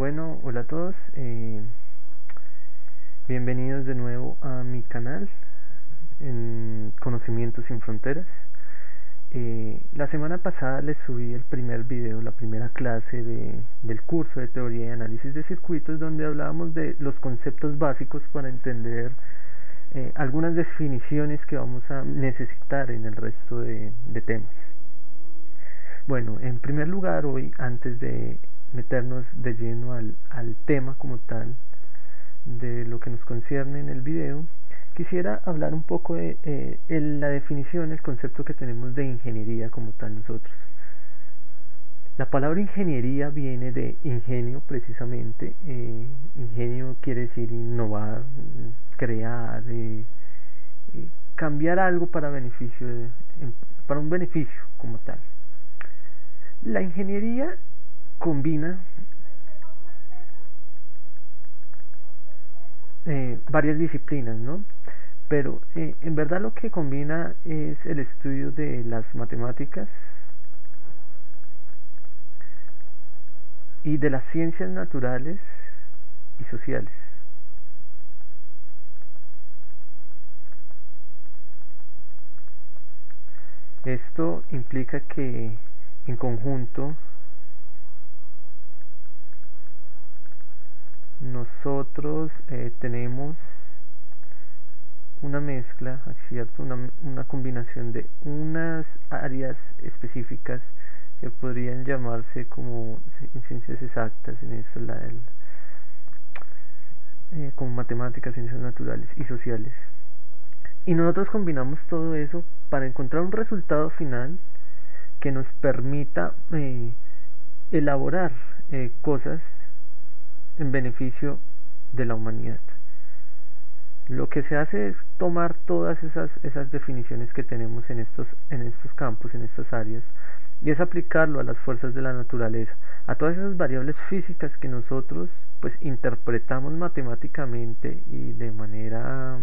Bueno, hola a todos, bienvenidos de nuevo a mi canal en Conocimientos sin Fronteras. La semana pasada les subí el primer video, la primera clase del curso de teoría y análisis de circuitos, donde hablábamos de los conceptos básicos para entender algunas definiciones que vamos a necesitar en el resto de temas. Bueno, en primer lugar, hoy, antes de meternos de lleno al tema como tal de lo que nos concierne en el video, quisiera hablar un poco de la definición, el concepto que tenemos de ingeniería como tal nosotros. La palabra ingeniería viene de ingenio precisamente. Ingenio quiere decir innovar, crear, cambiar algo para para un beneficio como tal. La ingeniería combina varias disciplinas, ¿no? Pero en verdad lo que combina es el estudio de las matemáticas y de las ciencias naturales y sociales. Esto implica que en conjunto nosotros tenemos una mezcla, ¿cierto? Una combinación de unas áreas específicas que podrían llamarse como en ciencias exactas, en esto como matemáticas, ciencias naturales y sociales. Y nosotros combinamos todo eso para encontrar un resultado final que nos permita elaborar cosas en beneficio de la humanidad. Lo que se hace es tomar todas esas definiciones que tenemos en estos campos, en estas áreas, y es aplicarlo a las fuerzas de la naturaleza, a todas esas variables físicas que nosotros pues interpretamos matemáticamente y de manera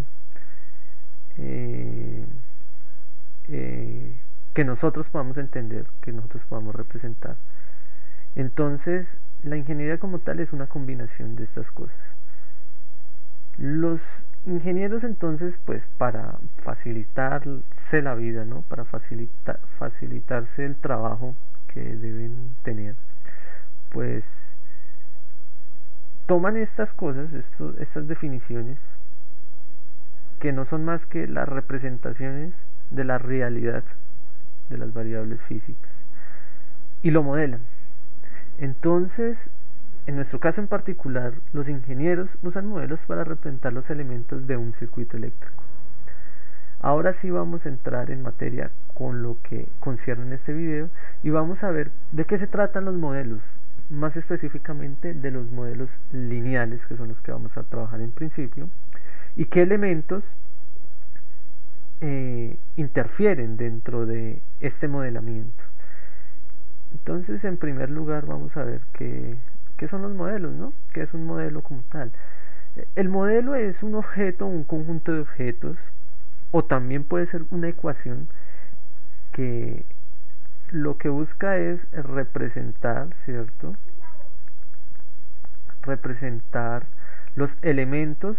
que nosotros podamos entender, que nosotros podamos representar. Entonces, la ingeniería como tal es una combinación de estas cosas. Los ingenieros entonces, pues para facilitarse la vida, ¿no? Para facilitarse el trabajo que deben tener, pues toman estas cosas, estas definiciones, que no son más que las representaciones de la realidad de las variables físicas, y lo modelan. Entonces, en nuestro caso en particular, los ingenieros usan modelos para representar los elementos de un circuito eléctrico. Ahora sí vamos a entrar en materia con lo que concierne en este video y vamos a ver de qué se tratan los modelos, más específicamente de los modelos lineales, que son los que vamos a trabajar en principio, y qué elementos interfieren dentro de este modelamiento. Entonces, en primer lugar, vamos a ver qué son los modelos, ¿no? ¿Qué es un modelo como tal? El modelo es un objeto, un conjunto de objetos, o también puede ser una ecuación que lo que busca es representar, ¿cierto? Representar los elementos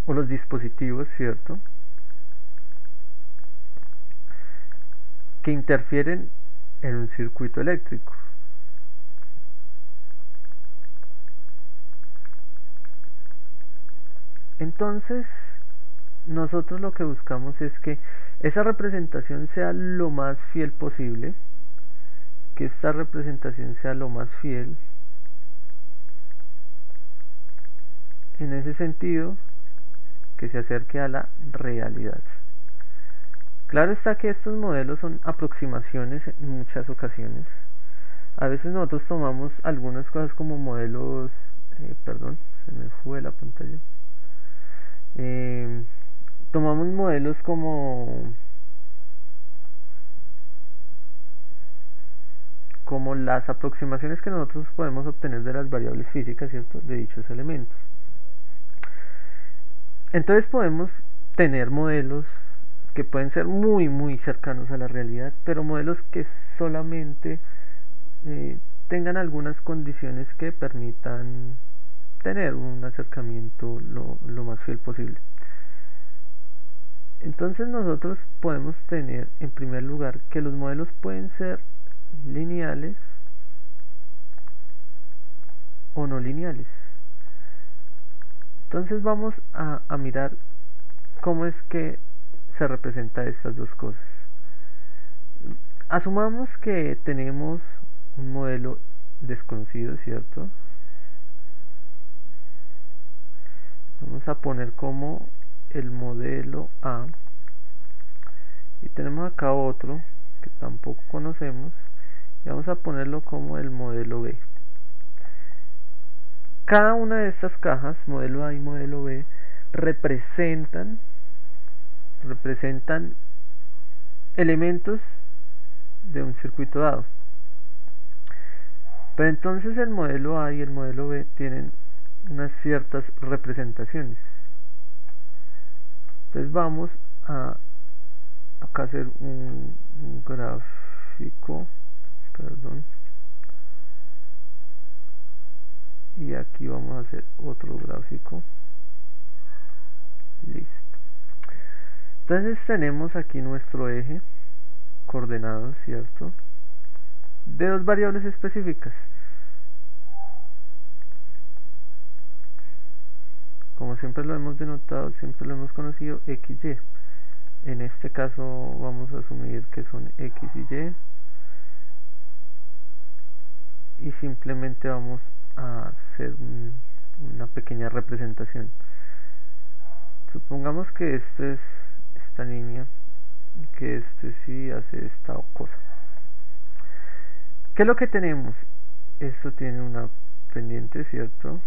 o los dispositivos, ¿cierto?, que interfieren en un circuito eléctrico. Entonces, nosotros lo que buscamos es que esa representación sea lo más fiel posible, que esta representación sea lo más fiel en ese sentido, que se acerque a la realidad. Claro está que estos modelos son aproximaciones en muchas ocasiones. A veces nosotros tomamos algunas cosas como modelos, perdón, se me fue la pantalla. Tomamos modelos como las aproximaciones que nosotros podemos obtener de las variables físicas, ¿cierto?, de dichos elementos. Entonces podemos tener modelos que pueden ser muy cercanos a la realidad, pero modelos que solamente tengan algunas condiciones que permitan tener un acercamiento lo más fiel posible. Entonces nosotros podemos tener en primer lugar que los modelos pueden ser lineales o no lineales. Entonces vamos a mirar cómo es que se representa estas dos cosas. Asumamos que tenemos un modelo desconocido, ¿cierto? Vamos a poner como el modelo A y tenemos acá otro que tampoco conocemos y vamos a ponerlo como el modelo B. Cada una de estas cajas, modelo A y modelo B, representan elementos de un circuito dado. Pero entonces el modelo A y el modelo B tienen unas ciertas representaciones. Entonces vamos a acá hacer un gráfico, perdón, y aquí vamos a hacer otro gráfico. Listo. Entonces tenemos aquí nuestro eje coordenado, ¿cierto? De dos variables específicas. Como siempre lo hemos denotado, siempre lo hemos conocido, x, y. En este caso vamos a asumir que son x y y. Y simplemente vamos a hacer una pequeña representación. Supongamos que esto es esta línea, que este sí hace esta cosa. ¿Qué es lo que tenemos? Esto tiene una pendiente, ¿cierto?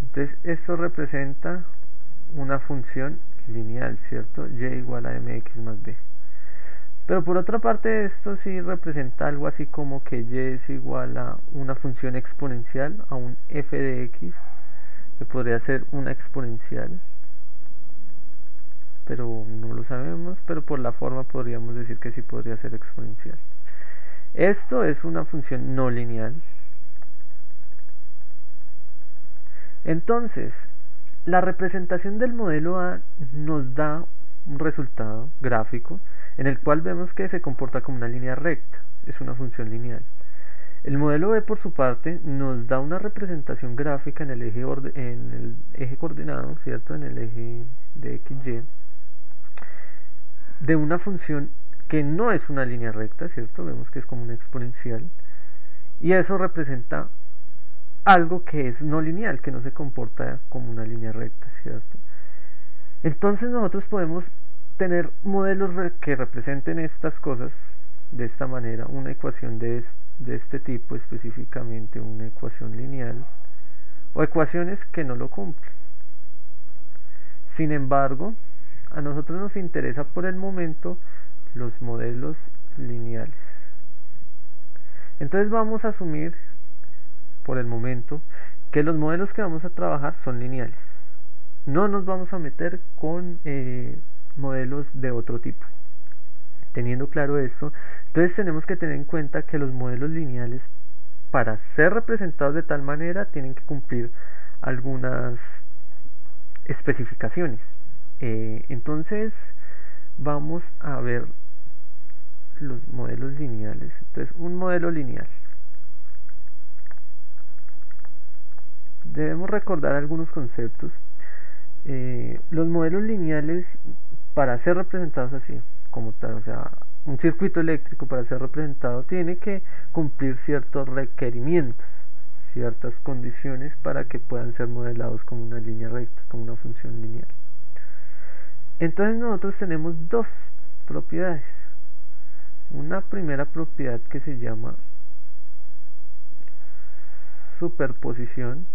Entonces esto representa una función lineal, ¿cierto? Y igual a mx más b. Pero por otra parte esto sí representa algo así como que y es igual a una función exponencial, a un f de x, que podría ser una exponencial, pero no lo sabemos, pero por la forma podríamos decir que sí podría ser exponencial. Esto es una función no lineal. Entonces, la representación del modelo A nos da un resultado gráfico en el cual vemos que se comporta como una línea recta, es una función lineal. El modelo B, por su parte, nos da una representación gráfica en el eje coordenado, ¿cierto? En el eje de XY, de una función que no es una línea recta, ¿cierto? Vemos que es como una exponencial, y eso representa algo que es no lineal, que no se comporta como una línea recta, ¿cierto? Entonces nosotros podemos tener modelos que representen estas cosas de esta manera, una ecuación de este tipo, específicamente una ecuación lineal, o ecuaciones que no lo cumplen. Sin embargo, a nosotros nos interesa por el momento los modelos lineales. Entonces vamos a asumir por el momento que los modelos que vamos a trabajar son lineales. No nos vamos a meter con modelos de otro tipo. Teniendo claro esto, entonces tenemos que tener en cuenta que los modelos lineales, para ser representados de tal manera, tienen que cumplir algunas especificaciones. Entonces vamos a ver los modelos lineales. Entonces, un modelo lineal, debemos recordar algunos conceptos. Los modelos lineales, para ser representados así como tal, o sea, un circuito eléctrico, para ser representado, tiene que cumplir ciertos requerimientos, ciertas condiciones para que puedan ser modelados como una línea recta, como una función lineal. Entonces nosotros tenemos dos propiedades. Una primera propiedad que se llama superposición,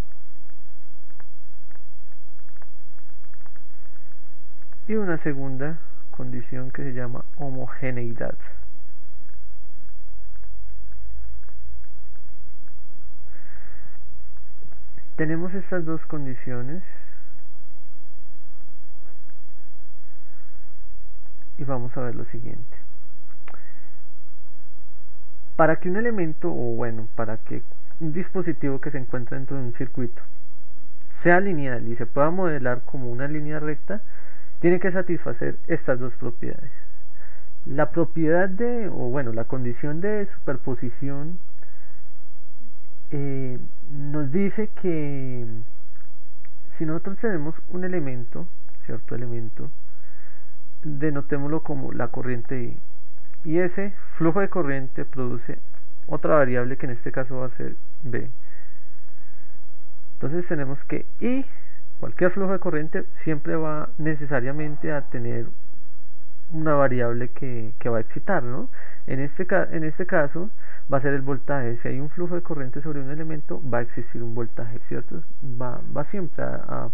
y una segunda condición que se llama homogeneidad. Tenemos estas dos condiciones y vamos a ver lo siguiente. Para que un elemento, o bueno, para que un dispositivo que se encuentra dentro de un circuito sea lineal y se pueda modelar como una línea recta, tiene que satisfacer estas dos propiedades. La propiedad de, o bueno, la condición de superposición nos dice que si nosotros tenemos un elemento, cierto elemento, denotémoslo como la corriente I, y ese flujo de corriente produce otra variable que en este caso va a ser B. Entonces tenemos que I, cualquier flujo de corriente, siempre va necesariamente a tener una variable que va a excitar, ¿no? En este caso va a ser el voltaje. Si hay un flujo de corriente sobre un elemento, va a existir un voltaje, ¿cierto? Va siempre a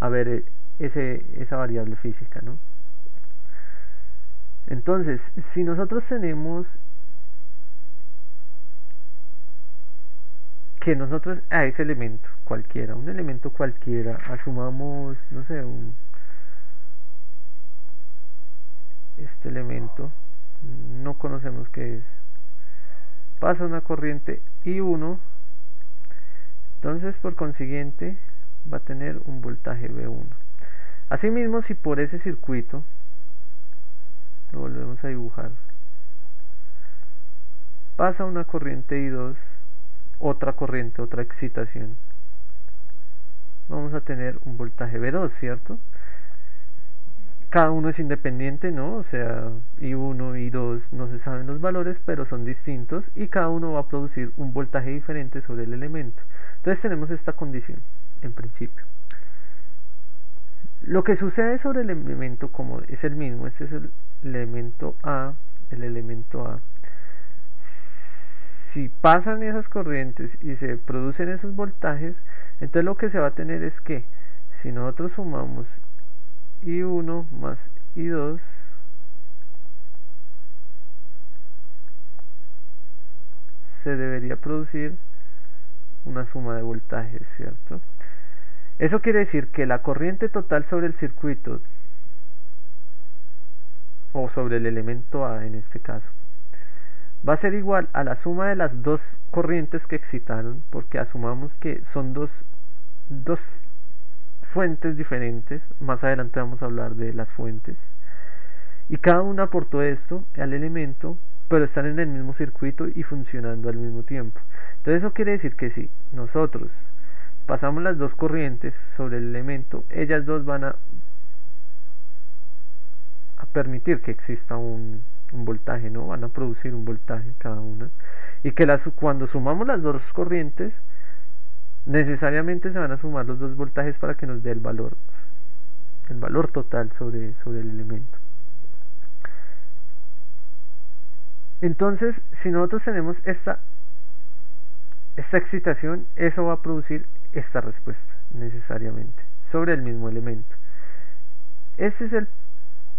haber esa variable física, ¿no? Entonces, si nosotros tenemos que nosotros a ese elemento cualquiera, un elemento cualquiera, asumamos, no sé, este elemento, no conocemos qué es, pasa una corriente I1, entonces por consiguiente va a tener un voltaje V1. Asimismo, si por ese circuito lo volvemos a dibujar, pasa una corriente I2, otra corriente, otra excitación, vamos a tener un voltaje V2, ¿cierto? Cada uno es independiente, ¿no? O sea, I1 y I2 no se saben los valores, pero son distintos y cada uno va a producir un voltaje diferente sobre el elemento. Entonces tenemos esta condición, en principio. Lo que sucede sobre el elemento, como es el mismo, este es el elemento A, si pasan esas corrientes y se producen esos voltajes, entonces lo que se va a tener es que si nosotros sumamos I1 más I2, se debería producir una suma de voltajes, ¿cierto? Eso quiere decir que la corriente total sobre el circuito, o sobre el elemento A en este caso, va a ser igual a la suma de las dos corrientes que excitaron, porque asumamos que son dos fuentes diferentes. Más adelante vamos a hablar de las fuentes, y cada una aportó esto al elemento, pero están en el mismo circuito y funcionando al mismo tiempo. Entonces eso quiere decir que si nosotros pasamos las dos corrientes sobre el elemento, ellas dos van a permitir que exista un voltaje, ¿no? Van a producir un voltaje cada una, y que cuando sumamos las dos corrientes, necesariamente se van a sumar los dos voltajes para que nos dé el valor total sobre el elemento. Entonces, si nosotros tenemos esta excitación, eso va a producir esta respuesta necesariamente sobre el mismo elemento. Ese es el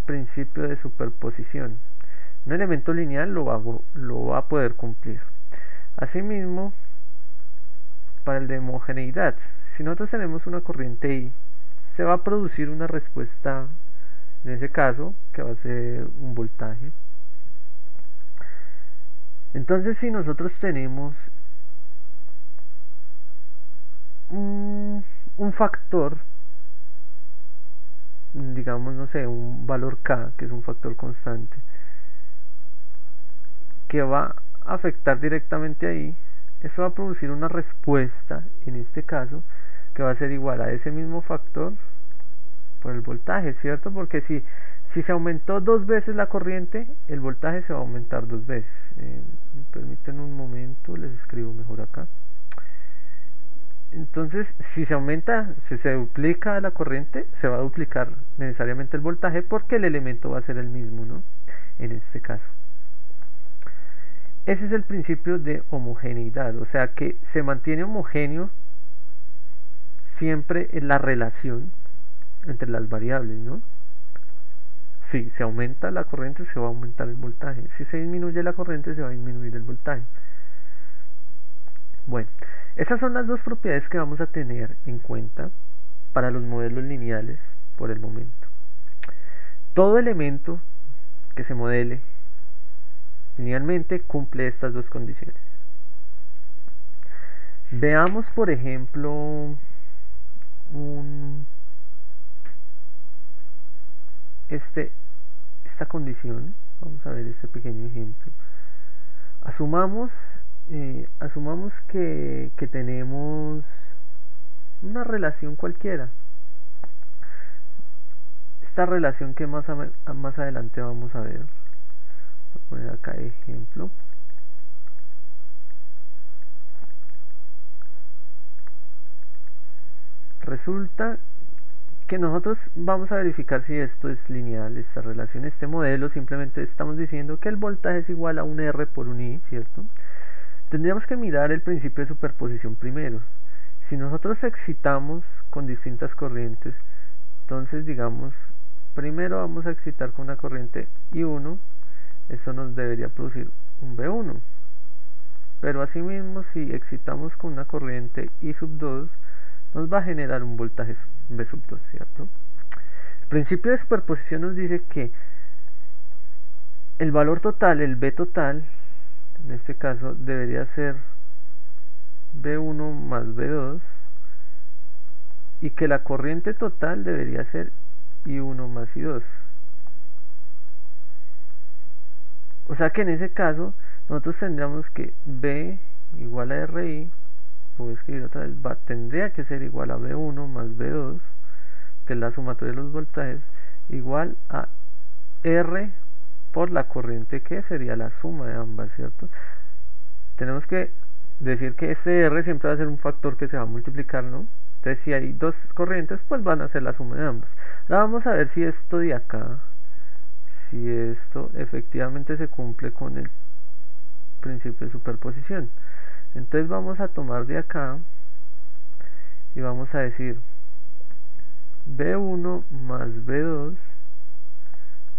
principio de superposición. Un elemento lineal lo va a poder cumplir. Asimismo, para el de homogeneidad, si nosotros tenemos una corriente I, se va a producir una respuesta, en ese caso, que va a ser un voltaje. Entonces, si nosotros tenemos un factor, digamos, no sé, un valor K, que es un factor constante, que va a afectar directamente ahí, eso va a producir una respuesta, en este caso, que va a ser igual a ese mismo factor por el voltaje, ¿cierto? Porque si se aumentó dos veces la corriente, el voltaje se va a aumentar dos veces. Me permiten un momento, les escribo mejor acá. Entonces, si se duplica la corriente, se va a duplicar necesariamente el voltaje, porque el elemento va a ser el mismo, ¿no? En este caso. Ese es el principio de homogeneidad, o sea que se mantiene homogéneo siempre en la relación entre las variables, ¿no? Si se aumenta la corriente, se va a aumentar el voltaje. Si se disminuye la corriente, se va a disminuir el voltaje. Bueno, esas son las dos propiedades que vamos a tener en cuenta para los modelos lineales por el momento. Todo elemento que se modele linealmente cumple estas dos condiciones. Veamos, por ejemplo, esta condición. Vamos a ver este pequeño ejemplo. Asumamos que tenemos una relación cualquiera. Esta relación que más adelante vamos a ver. Voy a poner acá ejemplo. Resulta que nosotros vamos a verificar si esto es lineal, esta relación, este modelo. Simplemente estamos diciendo que el voltaje es igual a un R por un I, ¿cierto? Tendríamos que mirar el principio de superposición primero. Si nosotros excitamos con distintas corrientes, entonces digamos, primero vamos a excitar con una corriente I1, esto nos debería producir un V1. Pero asimismo, si excitamos con una corriente I2, nos va a generar un voltaje V2, ¿cierto? El principio de superposición nos dice que el valor total, el V total, en este caso debería ser V1 más V2, y que la corriente total debería ser I1 más I2. O sea que en ese caso nosotros tendríamos que V igual a RI, puedo escribir otra vez, tendría que ser igual a V1 más V2, que es la sumatoria de los voltajes, igual a R por la corriente, que sería la suma de ambas, ¿cierto? Tenemos que decir que este R siempre va a ser un factor que se va a multiplicar, ¿no? Entonces si hay dos corrientes, pues van a ser la suma de ambas. Ahora vamos a ver si esto de acá, si esto efectivamente se cumple con el principio de superposición. Entonces vamos a tomar de acá y vamos a decir V1 más V2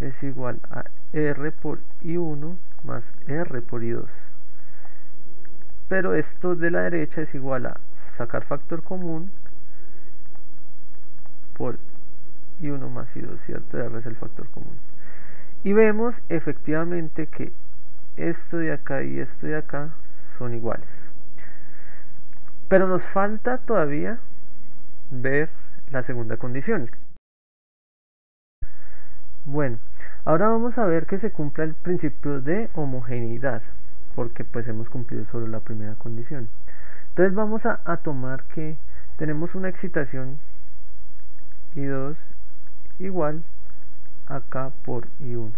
es igual a R por I1 más R por I2. Pero esto de la derecha es igual a sacar factor común por I1 más I2, ¿cierto? R es el factor común. Y vemos efectivamente que esto de acá y esto de acá son iguales. Pero nos falta todavía ver la segunda condición. Bueno, ahora vamos a ver que se cumpla el principio de homogeneidad, porque pues hemos cumplido solo la primera condición. Entonces vamos a tomar que tenemos una excitación I2 igual a K por I1.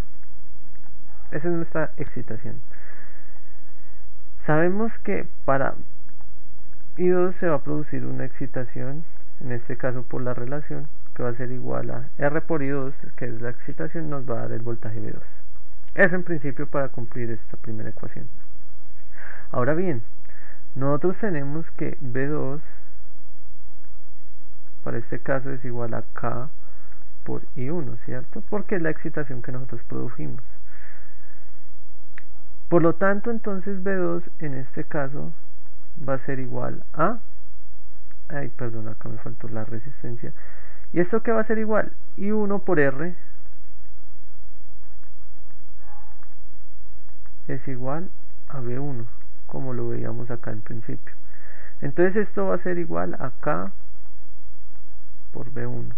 Esa es nuestra excitación. Sabemos que para I2 se va a producir una excitación, en este caso por la relación, que va a ser igual a R por I2, que es la excitación, nos va a dar el voltaje V2. Eso en principio para cumplir esta primera ecuación. Ahora bien, nosotros tenemos que V2 para este caso es igual a K por I1, ¿cierto? Porque es la excitación que nosotros produjimos. Por lo tanto, entonces V2 en este caso va a ser igual a... Ay, perdón, acá me faltó la resistencia. ¿Y esto qué va a ser igual? I1 por R es igual a V1, como lo veíamos acá en principio. Entonces esto va a ser igual a K por V1.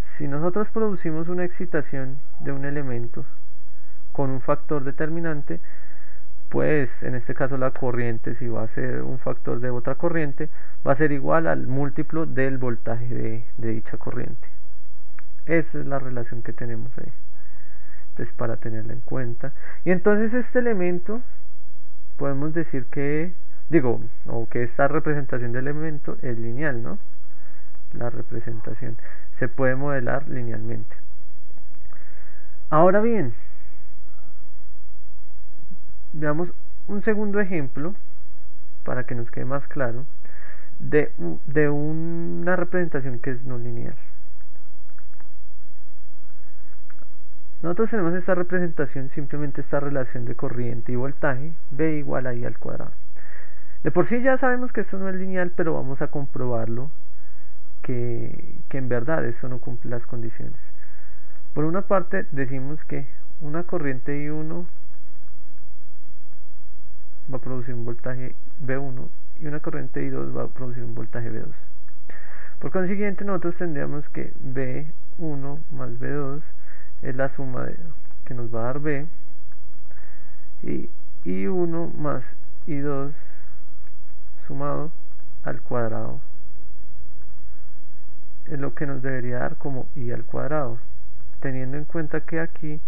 Si nosotros producimos una excitación de un elemento con un factor determinante, pues en este caso la corriente, si va a ser un factor de otra corriente, va a ser igual al múltiplo del voltaje de dicha corriente. Esa es la relación que tenemos ahí. Entonces, para tenerla en cuenta. Y entonces este elemento podemos decir que, o que esta representación del elemento es lineal, ¿no? La representación se puede modelar linealmente. Ahora bien, veamos un segundo ejemplo para que nos quede más claro de una representación que es no lineal. Nosotros tenemos esta representación, simplemente esta relación de corriente y voltaje, V igual a I al cuadrado. De por sí ya sabemos que esto no es lineal, pero vamos a comprobarlo que en verdad esto no cumple las condiciones. Por una parte decimos que una corriente I1 va a producir un voltaje V1 y una corriente I2 va a producir un voltaje V2. Por consiguiente, nosotros tendríamos que V1 más V2 es la suma que nos va a dar V, y I1 más I2 sumado al cuadrado es lo que nos debería dar como I al cuadrado, teniendo en cuenta que aquí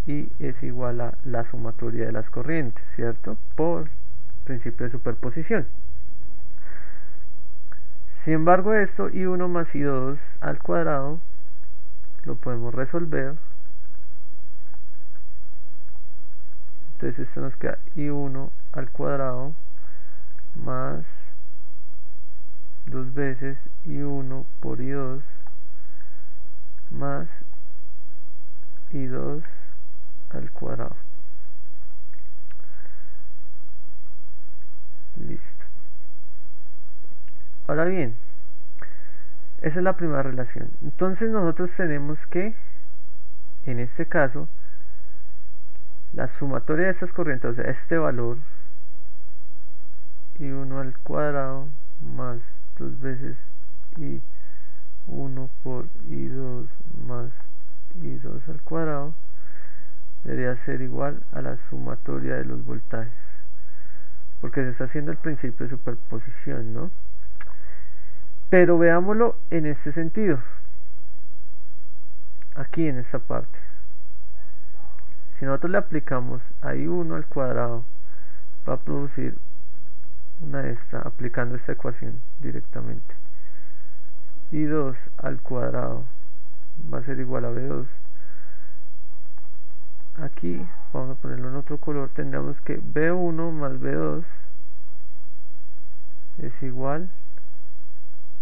I es igual a la sumatoria de las corrientes, ¿cierto? Por principio de superposición. Sin embargo, esto I1 más I2 al cuadrado lo podemos resolver. Entonces esto nos queda I1 al cuadrado más 2 veces I1 por I2 más I2 al cuadrado. Listo. Ahora bien, esa es la primera relación. Entonces nosotros tenemos que, en este caso, la sumatoria de estas corrientes, o sea, este valor I1 al cuadrado más 2 veces I1 por I2 más I2 al cuadrado debería ser igual a la sumatoria de los voltajes, porque se está haciendo el principio de superposición, ¿no? Pero veámoslo en este sentido, aquí en esta parte. Si nosotros le aplicamos a I1 al cuadrado, va a producir una de esta, aplicando esta ecuación directamente. I2 al cuadrado va a ser igual a V2. Aquí, vamos a ponerlo en otro color, tendríamos que V1 más V2 es igual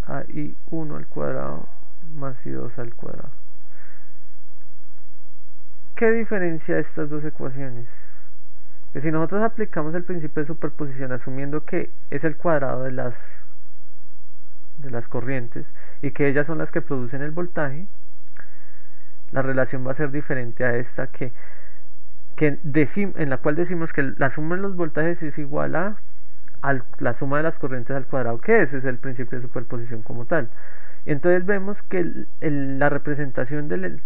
a I1 al cuadrado más I2 al cuadrado. ¿Qué diferencia estas dos ecuaciones? Que si nosotros aplicamos el principio de superposición asumiendo que es el cuadrado de las corrientes y que ellas son las que producen el voltaje, la relación va a ser diferente a esta en la cual decimos que la suma de los voltajes es igual a la suma de las corrientes al cuadrado, que ese es el principio de superposición como tal. Y entonces vemos que la representación de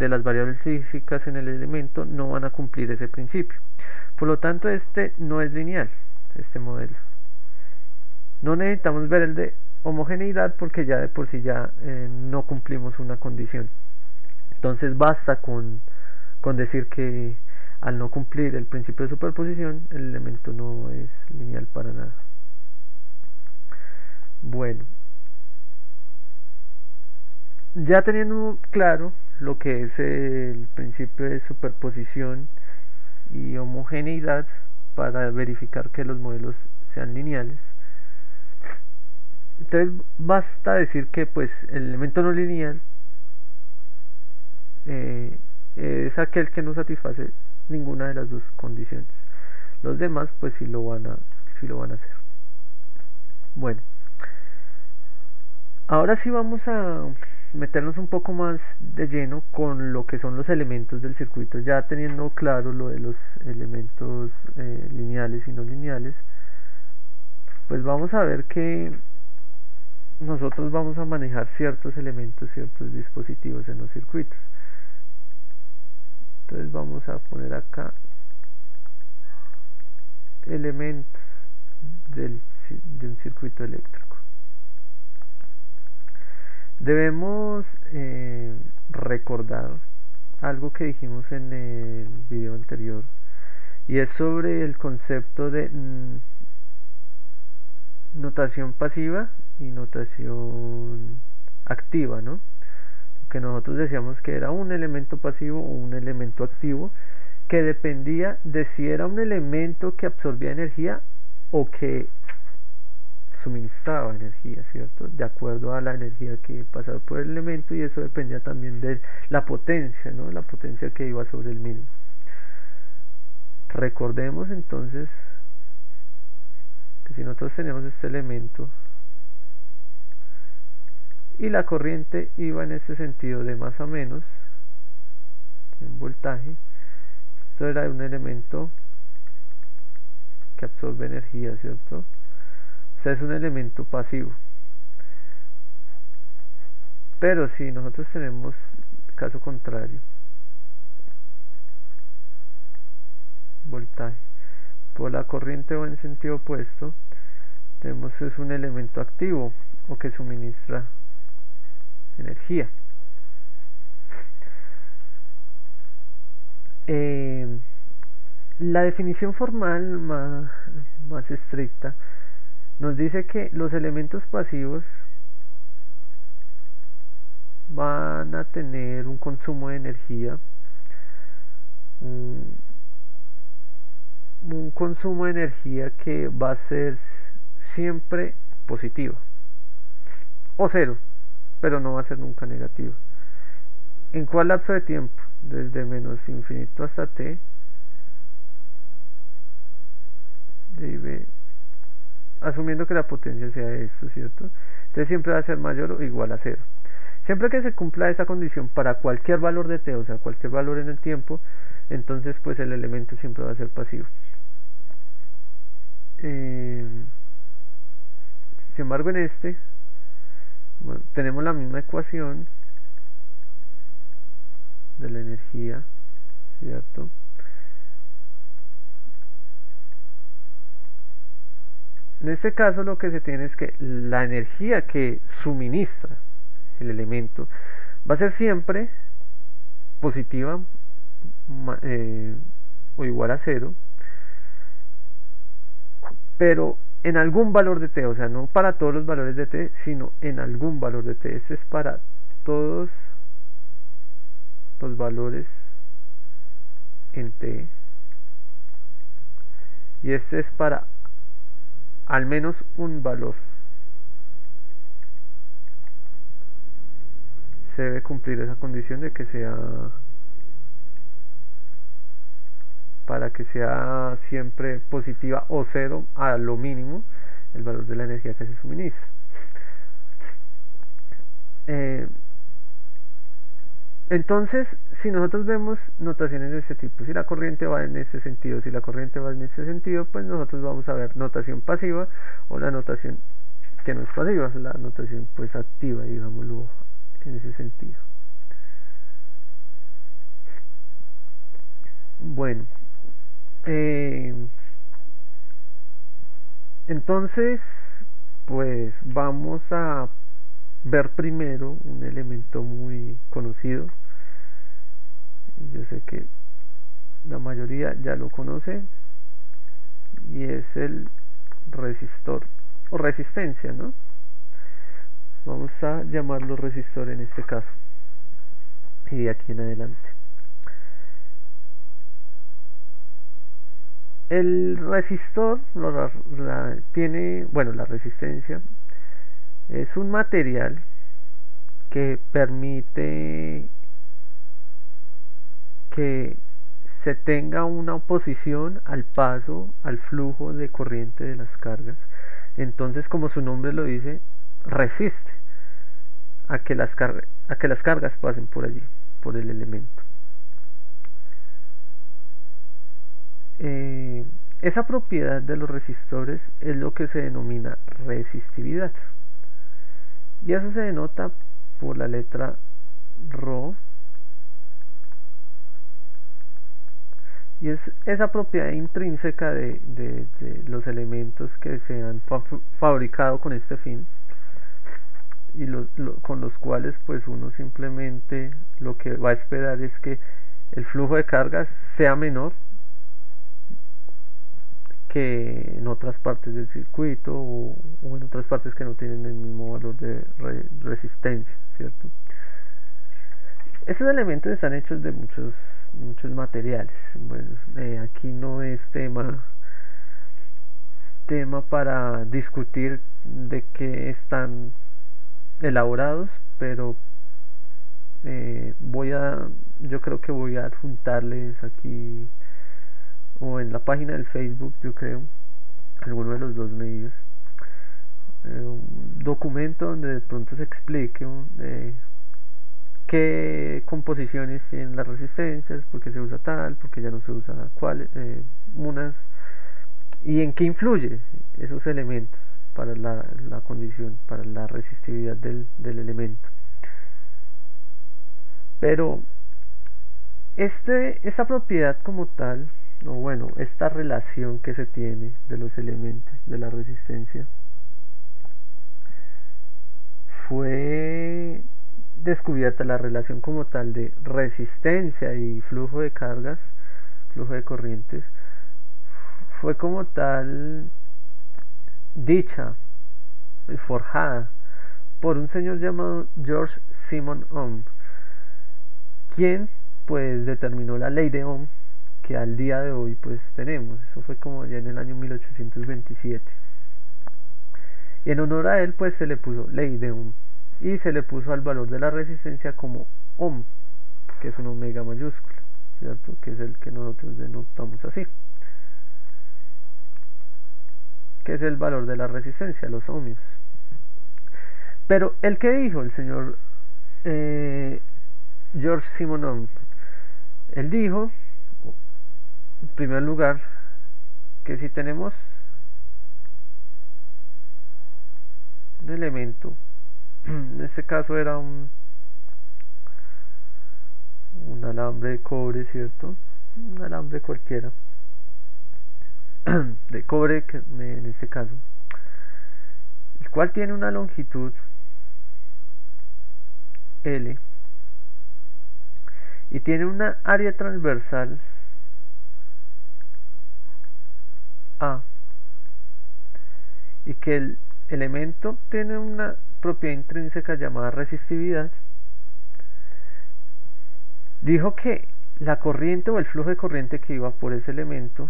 las variables físicas en el elemento no van a cumplir ese principio. Por lo tanto, este no es lineal, este modelo. No necesitamos ver el de homogeneidad porque ya de por sí ya no cumplimos una condición. Entonces basta con decir que al no cumplir el principio de superposición, el elemento no es lineal para nada. Bueno, ya teniendo claro lo que es el principio de superposición y homogeneidad para verificar que los modelos sean lineales, entonces basta decir que pues el elemento no lineal es aquel que no satisface ninguna de las dos condiciones. Los demás pues sí lo van a hacer. Bueno, ahora sí vamos a meternos un poco más de lleno con lo que son los elementos del circuito, ya teniendo claro lo de los elementos lineales y no lineales. Pues vamos a ver que nosotros vamos a manejar ciertos elementos, ciertos dispositivos en los circuitos. Entonces vamos a poner acá elementos de un circuito eléctrico. Debemos recordar algo que dijimos en el video anterior, y es sobre el concepto de notación pasiva y notación activa, ¿no? Que nosotros decíamos que era un elemento pasivo o un elemento activo, que dependía de si era un elemento que absorbía energía o que suministraba energía, ¿cierto? De acuerdo a la energía que pasaba por el elemento, y eso dependía también de la potencia, ¿no? La potencia que iba sobre el mismo. Recordemos entonces que si nosotros tenemos este elemento y la corriente iba en este sentido de más a menos en voltaje, esto era un elemento que absorbe energía, ¿cierto? O sea, es un elemento pasivo. Pero si nosotros tenemos el caso contrario, voltaje, por la corriente va en sentido opuesto, tenemos es un elemento activo o que suministra energía. La definición formal más estricta nos dice que los elementos pasivos van a tener un consumo de energía, un consumo de energía que va a ser siempre positiva o cero, pero no va a ser nunca negativa. ¿En cuál lapso de tiempo? Desde menos infinito hasta t, asumiendo que la potencia sea esto, ¿cierto? Entonces siempre va a ser mayor o igual a cero. Siempre que se cumpla esa condición para cualquier valor de t, o sea, cualquier valor en el tiempo, entonces pues el elemento siempre va a ser pasivo. Sin embargo, en este, bueno, tenemos la misma ecuación de la energía, ¿cierto? En este caso lo que se tiene es que la energía que suministra el elemento va a ser siempre positiva o igual a cero, pero en algún valor de t, o sea, no para todos los valores de t, sino en algún valor de t. Este es para todos los valores en t, y este es para al menos un valor. Se debe cumplir esa condición de que sea, para que sea siempre positiva o cero a lo mínimo el valor de la energía que se suministra. Entonces, si nosotros vemos notaciones de este tipo, si la corriente va en este sentido, si la corriente va en este sentido, pues nosotros vamos a ver notación pasiva o la notación que no es pasiva, la notación pues activa, digámoslo en ese sentido. Bueno, entonces pues vamos a ver primero un elemento muy conocido. Yo sé que la mayoría ya lo conoce, y es el resistor o resistencia, ¿no? Vamos a llamarlo resistor en este caso y de aquí en adelante. El resistor tiene, bueno, la resistencia es un material que permite que se tenga una oposición al paso, al flujo de corriente de las cargas. Entonces, como su nombre lo dice, resiste a que las cargas pasen por allí, por el elemento. Esa propiedad de los resistores es lo que se denomina resistividad, y eso se denota por la letra ρ, y es esa propiedad intrínseca de los elementos que se han fabricado con este fin, y con los cuales pues uno simplemente lo que va a esperar es que el flujo de cargas sea menor que en otras partes del circuito o en otras partes que no tienen el mismo valor de resistencia, ¿cierto? Estos elementos están hechos de muchos materiales. Bueno, aquí no es tema para discutir de qué están elaborados, pero yo creo que voy a adjuntarles aquí o en la página del Facebook, yo creo, alguno de los dos medios, un documento donde de pronto se explique qué composiciones tienen las resistencias, por qué se usa tal, por qué ya no se usa cuál, unas, ¿Y en qué influye esos elementos para la condición, para la resistividad del elemento? Pero esta propiedad como tal, o bueno, esta relación que se tiene de los elementos de la resistencia, fue descubierta la relación como tal de resistencia y flujo de cargas, flujo de corrientes, fue como tal dicha y forjada por un señor llamado George Simon Ohm, quien pues determinó la ley de Ohm que al día de hoy pues tenemos. Eso fue como ya en el año 1827. Y en honor a él pues se le puso ley de Ohm y se le puso al valor de la resistencia como Ohm, que es un omega mayúscula, ¿cierto? Que es el que nosotros denotamos así, que es el valor de la resistencia, los ohmios. Pero el que dijo el señor George Simon Ohm, él dijo, en primer lugar, que si tenemos un elemento, en este caso era un alambre de cobre, ¿cierto? Un alambre cualquiera, de cobre en este caso, el cual tiene una longitud L y tiene una área transversal A, y que el elemento tiene una propiedad intrínseca llamada resistividad, dijo que la corriente o el flujo de corriente que iba por ese elemento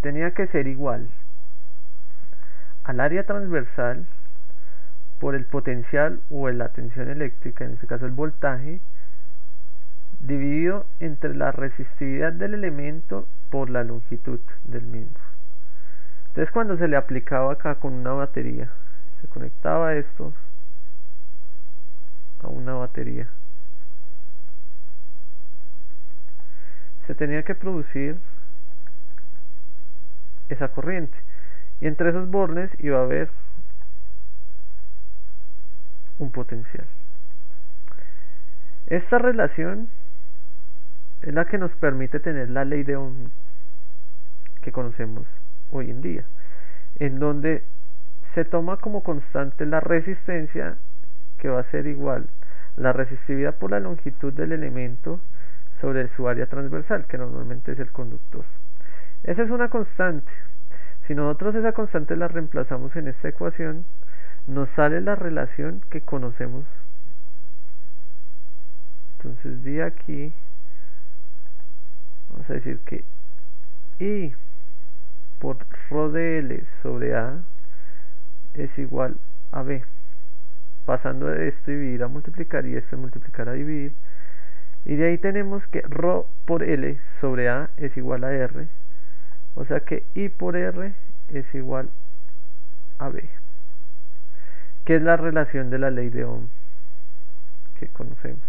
tenía que ser igual al área transversal por el potencial o la tensión eléctrica, en este caso el voltaje, dividido entre la resistividad del elemento por la longitud del mismo. Entonces cuando se le aplicaba acá con una batería, se conectaba esto a una batería, se tenía que producir esa corriente, y entre esos bornes iba a haber un potencial. Esta relación es la que nos permite tener la ley de Ohm que conocemos hoy en día, en donde se toma como constante la resistencia, que va a ser igual la resistividad por la longitud del elemento sobre su área transversal, que normalmente es el conductor. Esa es una constante. Si nosotros esa constante la reemplazamos en esta ecuación, nos sale la relación que conocemos. Entonces de aquí vamos a decir que I por ρ de L sobre A es igual a B. Pasando de esto dividir a multiplicar y esto multiplicar a dividir. Y de ahí tenemos que ρ por L sobre A es igual a R. O sea que I por R es igual a B. ¿Qué es la relación de la ley de Ohm que conocemos?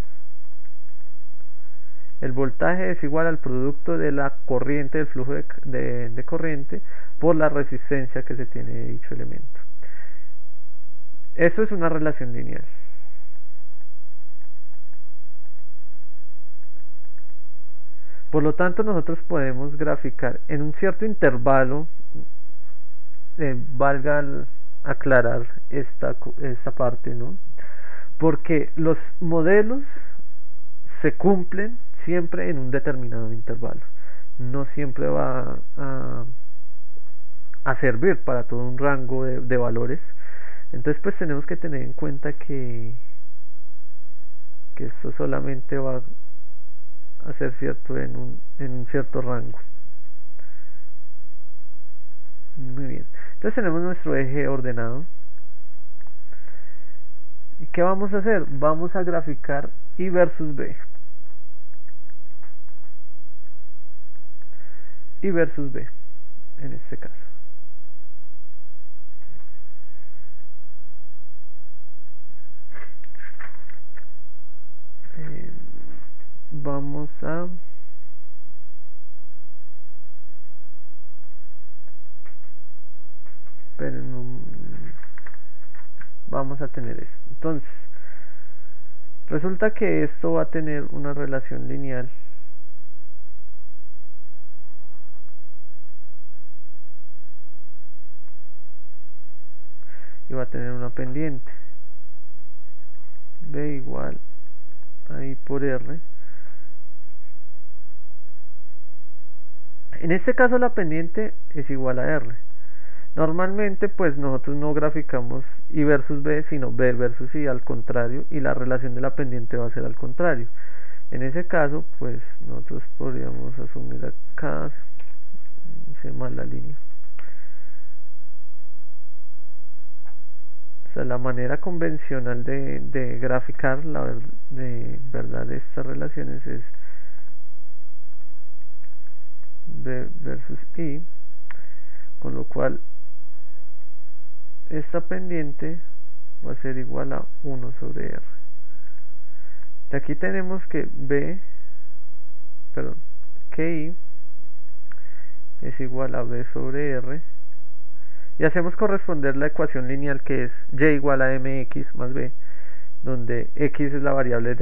El voltaje es igual al producto de la corriente, del flujo de corriente, por la resistencia que se tiene de dicho elemento. Eso es una relación lineal. Por lo tanto, nosotros podemos graficar en un cierto intervalo, valga aclarar esta parte, ¿no? Porque los modelos se cumplen siempre en un determinado intervalo. No siempre va a servir para todo un rango de valores. Entonces pues tenemos que tener en cuenta que esto solamente va a ser cierto en un cierto rango. Muy bien. Entonces tenemos nuestro eje ordenado. ¿Y qué vamos a hacer? Vamos a graficar I versus B. I versus B, en este caso. Vamos a pero no, vamos a tener esto. Entonces resulta que esto va a tener una relación lineal y va a tener una pendiente b igual a I por R. En este caso la pendiente es igual a R. Normalmente pues nosotros no graficamos I versus B, sino B versus I al contrario, y la relación de la pendiente va a ser al contrario. En ese caso pues nosotros podríamos asumir acá, hice mal la línea. O sea, la manera convencional de graficar de verdad estas relaciones es B versus I, con lo cual esta pendiente va a ser igual a 1 sobre R. De aquí tenemos que que I es igual a B sobre R, y hacemos corresponder la ecuación lineal que es Y igual a mx más B, donde x es la variable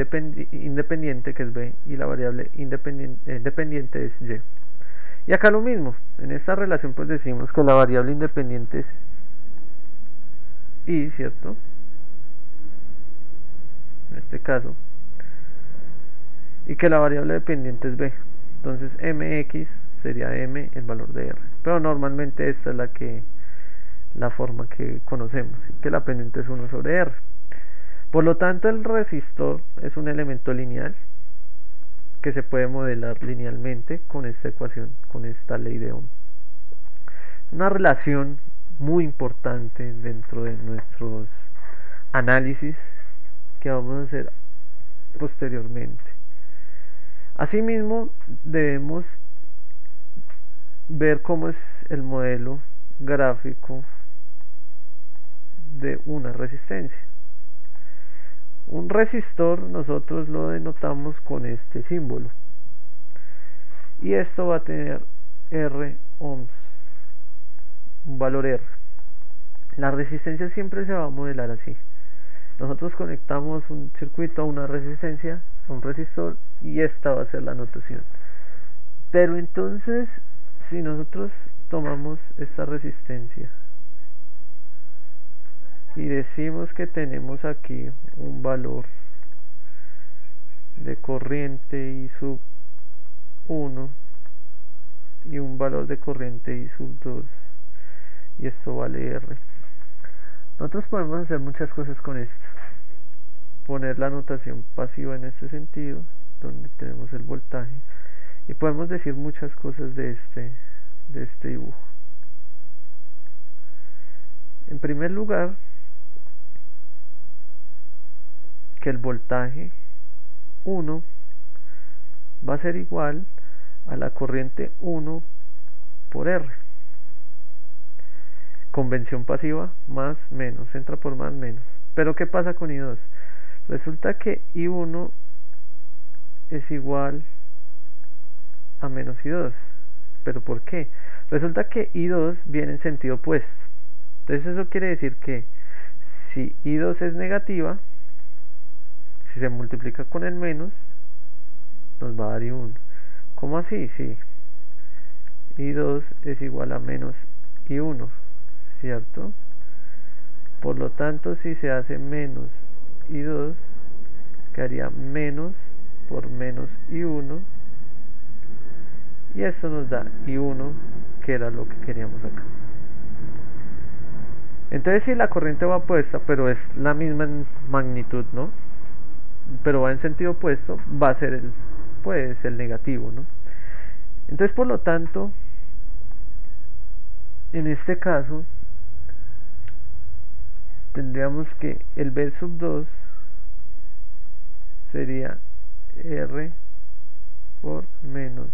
independiente que es B y la variable dependiente es Y. Y acá lo mismo, en esta relación pues decimos que la variable independiente es I, ¿cierto? En este caso, y que la variable dependiente es B. Entonces mx sería m el valor de R, pero normalmente esta es la forma que conocemos, que la pendiente es 1 sobre R. Por lo tanto el resistor es un elemento lineal que se puede modelar linealmente con esta ecuación, con esta ley de Ohm. Una relación muy importante dentro de nuestros análisis que vamos a hacer posteriormente. Asimismo debemos ver cómo es el modelo gráfico de una resistencia. Un resistor nosotros lo denotamos con este símbolo, y esto va a tener R ohms, un valor R. La resistencia siempre se va a modelar así. Nosotros conectamos un circuito a una resistencia, a un resistor, y esta va a ser la notación. Pero entonces, si nosotros tomamos esta resistencia y decimos que tenemos aquí un valor de corriente I sub 1 y un valor de corriente I sub 2, y esto vale R, nosotros podemos hacer muchas cosas con esto. Poner la notación pasiva en este sentido, donde tenemos el voltaje, y podemos decir muchas cosas de este dibujo. En primer lugar, que el voltaje 1 va a ser igual a la corriente 1 por R. Convención pasiva, más menos, entra por más menos. Pero ¿qué pasa con I2? Resulta que I1 es igual a menos I2. ¿Pero por qué? Resulta que I2 viene en sentido opuesto. Entonces eso quiere decir que si I2 es negativa, si se multiplica con el menos, nos va a dar I1. ¿Cómo así? Sí. I2 es igual a menos I1, ¿cierto? Por lo tanto, si se hace menos I2, quedaría menos por menos I1, y esto nos da I1, que era lo que queríamos acá. Entonces, si la corriente va opuesta, pero es la misma en magnitud, ¿no? Pero va en sentido opuesto, va a ser el negativo, ¿no? Entonces, por lo tanto, en este caso tendríamos que el B sub 2 sería R por menos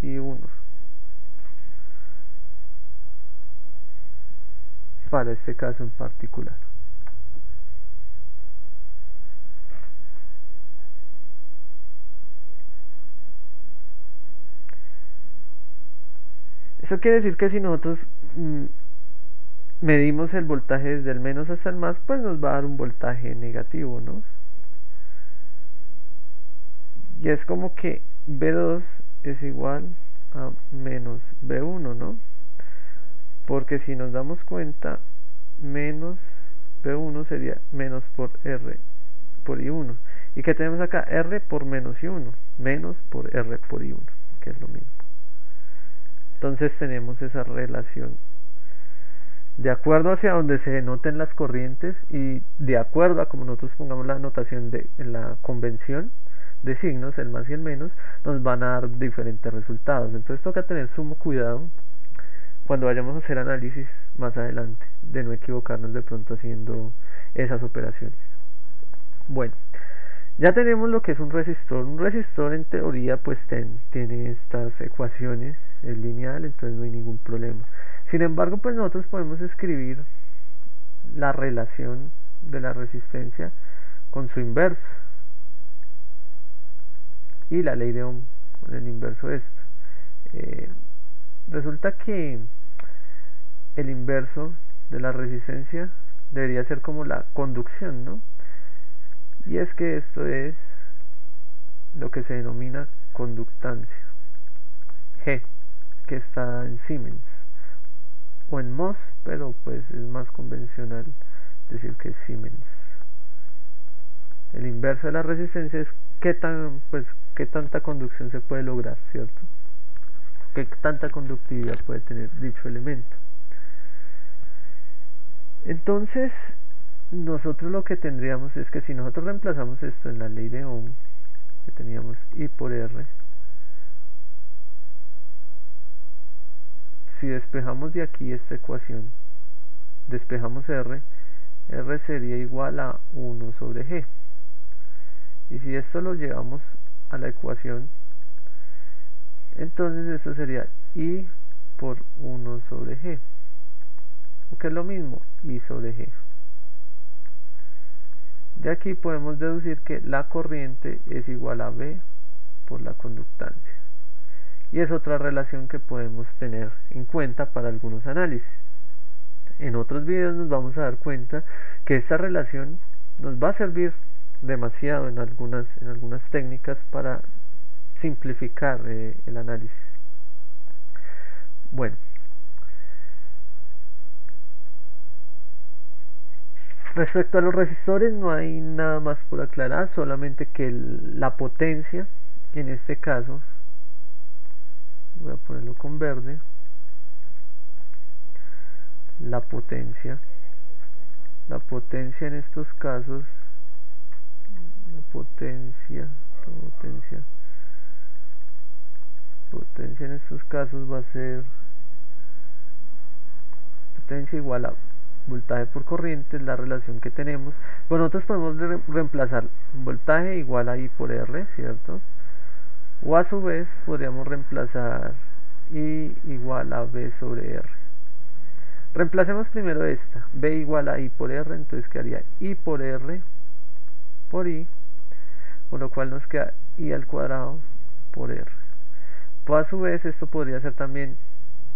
I1 para este caso en particular. Eso quiere decir que si nosotros mm, medimos el voltaje desde el menos hasta el más, pues nos va a dar un voltaje negativo, ¿no? Y es como que B2 es igual a menos B1, ¿no? Porque si nos damos cuenta, menos B1 sería menos por R por I1. ¿Y qué tenemos acá? R por menos I1. Menos por R por I1, que es lo mismo. Entonces tenemos esa relación. De acuerdo hacia donde se denoten las corrientes y de acuerdo a como nosotros pongamos la notación de la convención de signos, el más y el menos, nos van a dar diferentes resultados. Entonces toca tener sumo cuidado cuando vayamos a hacer análisis más adelante, de no equivocarnos de pronto haciendo esas operaciones. Bueno, ya tenemos lo que es un resistor. Un resistor en teoría pues tiene estas ecuaciones, es lineal, entonces no hay ningún problema. Sin embargo, pues nosotros podemos escribir la relación de la resistencia con su inverso y la ley de Ohm con el inverso de esto. Resulta que el inverso de la resistencia debería ser como la conducción, ¿no? Y es que esto es lo que se denomina conductancia, G, que está en Siemens o en Mohs, pero pues es más convencional decir que es Siemens. El inverso de la resistencia es qué tanta conducción se puede lograr, ¿cierto? Qué tanta conductividad puede tener dicho elemento. Entonces, nosotros lo que tendríamos es que si nosotros reemplazamos esto en la ley de Ohm, que teníamos I por R, si despejamos de aquí esta ecuación, despejamos R sería igual a 1 sobre G. Y si esto lo llevamos a la ecuación, entonces esto sería I por 1 sobre G, o que es lo mismo, I sobre G. De aquí podemos deducir que la corriente es igual a B por la conductancia. Y es otra relación que podemos tener en cuenta para algunos análisis. En otros videos nos vamos a dar cuenta que esta relación nos va a servir demasiado en algunas técnicas para simplificar el análisis. Bueno, respecto a los resistores no hay nada más por aclarar, solamente que la potencia, en este caso, voy a ponerlo con verde, la potencia en estos casos, la potencia en estos casos va a ser potencia igual a voltaje por corriente, es la relación que tenemos. Bueno, nosotros podemos reemplazar voltaje igual a I por R, ¿cierto? O a su vez podríamos reemplazar I igual a B sobre R. Reemplacemos primero esta, B igual a I por R, entonces quedaría I por R por I, con lo cual nos queda I al cuadrado por R. Pues a su vez esto podría ser también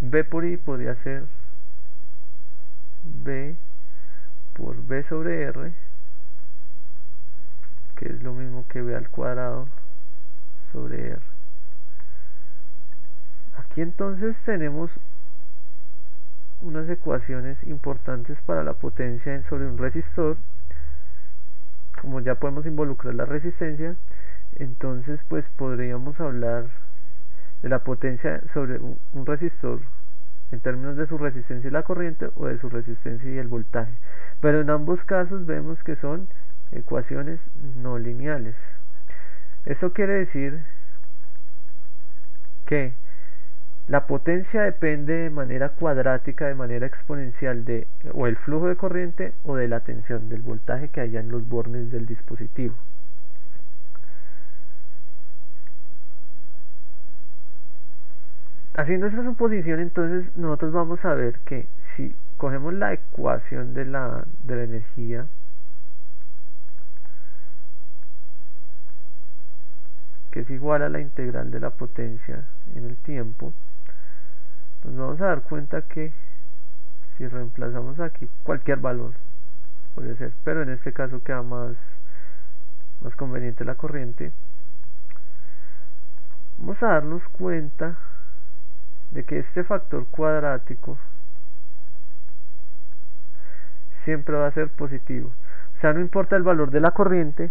B por I, podría ser B por B sobre R, que es lo mismo que B al cuadrado sobre R. Aquí entonces tenemos unas ecuaciones importantes para la potencia sobre un resistor. Como ya podemos involucrar la resistencia, entonces pues podríamos hablar de la potencia sobre un resistor en términos de su resistencia y la corriente, o de su resistencia y el voltaje, pero en ambos casos vemos que son ecuaciones no lineales. Esto quiere decir que la potencia depende de manera cuadrática, de manera exponencial de o el flujo de corriente o de la tensión, del voltaje que haya en los bornes del dispositivo. Haciendo esta suposición, entonces nosotros vamos a ver que si cogemos la ecuación de la energía, que es igual a la integral de la potencia en el tiempo, nos vamos a dar cuenta que Si reemplazamos aquí cualquier valor, puede ser, pero en este caso queda más conveniente la corriente. Vamos a darnos cuenta de que este factor cuadrático siempre va a ser positivo. O sea, no importa el valor de la corriente,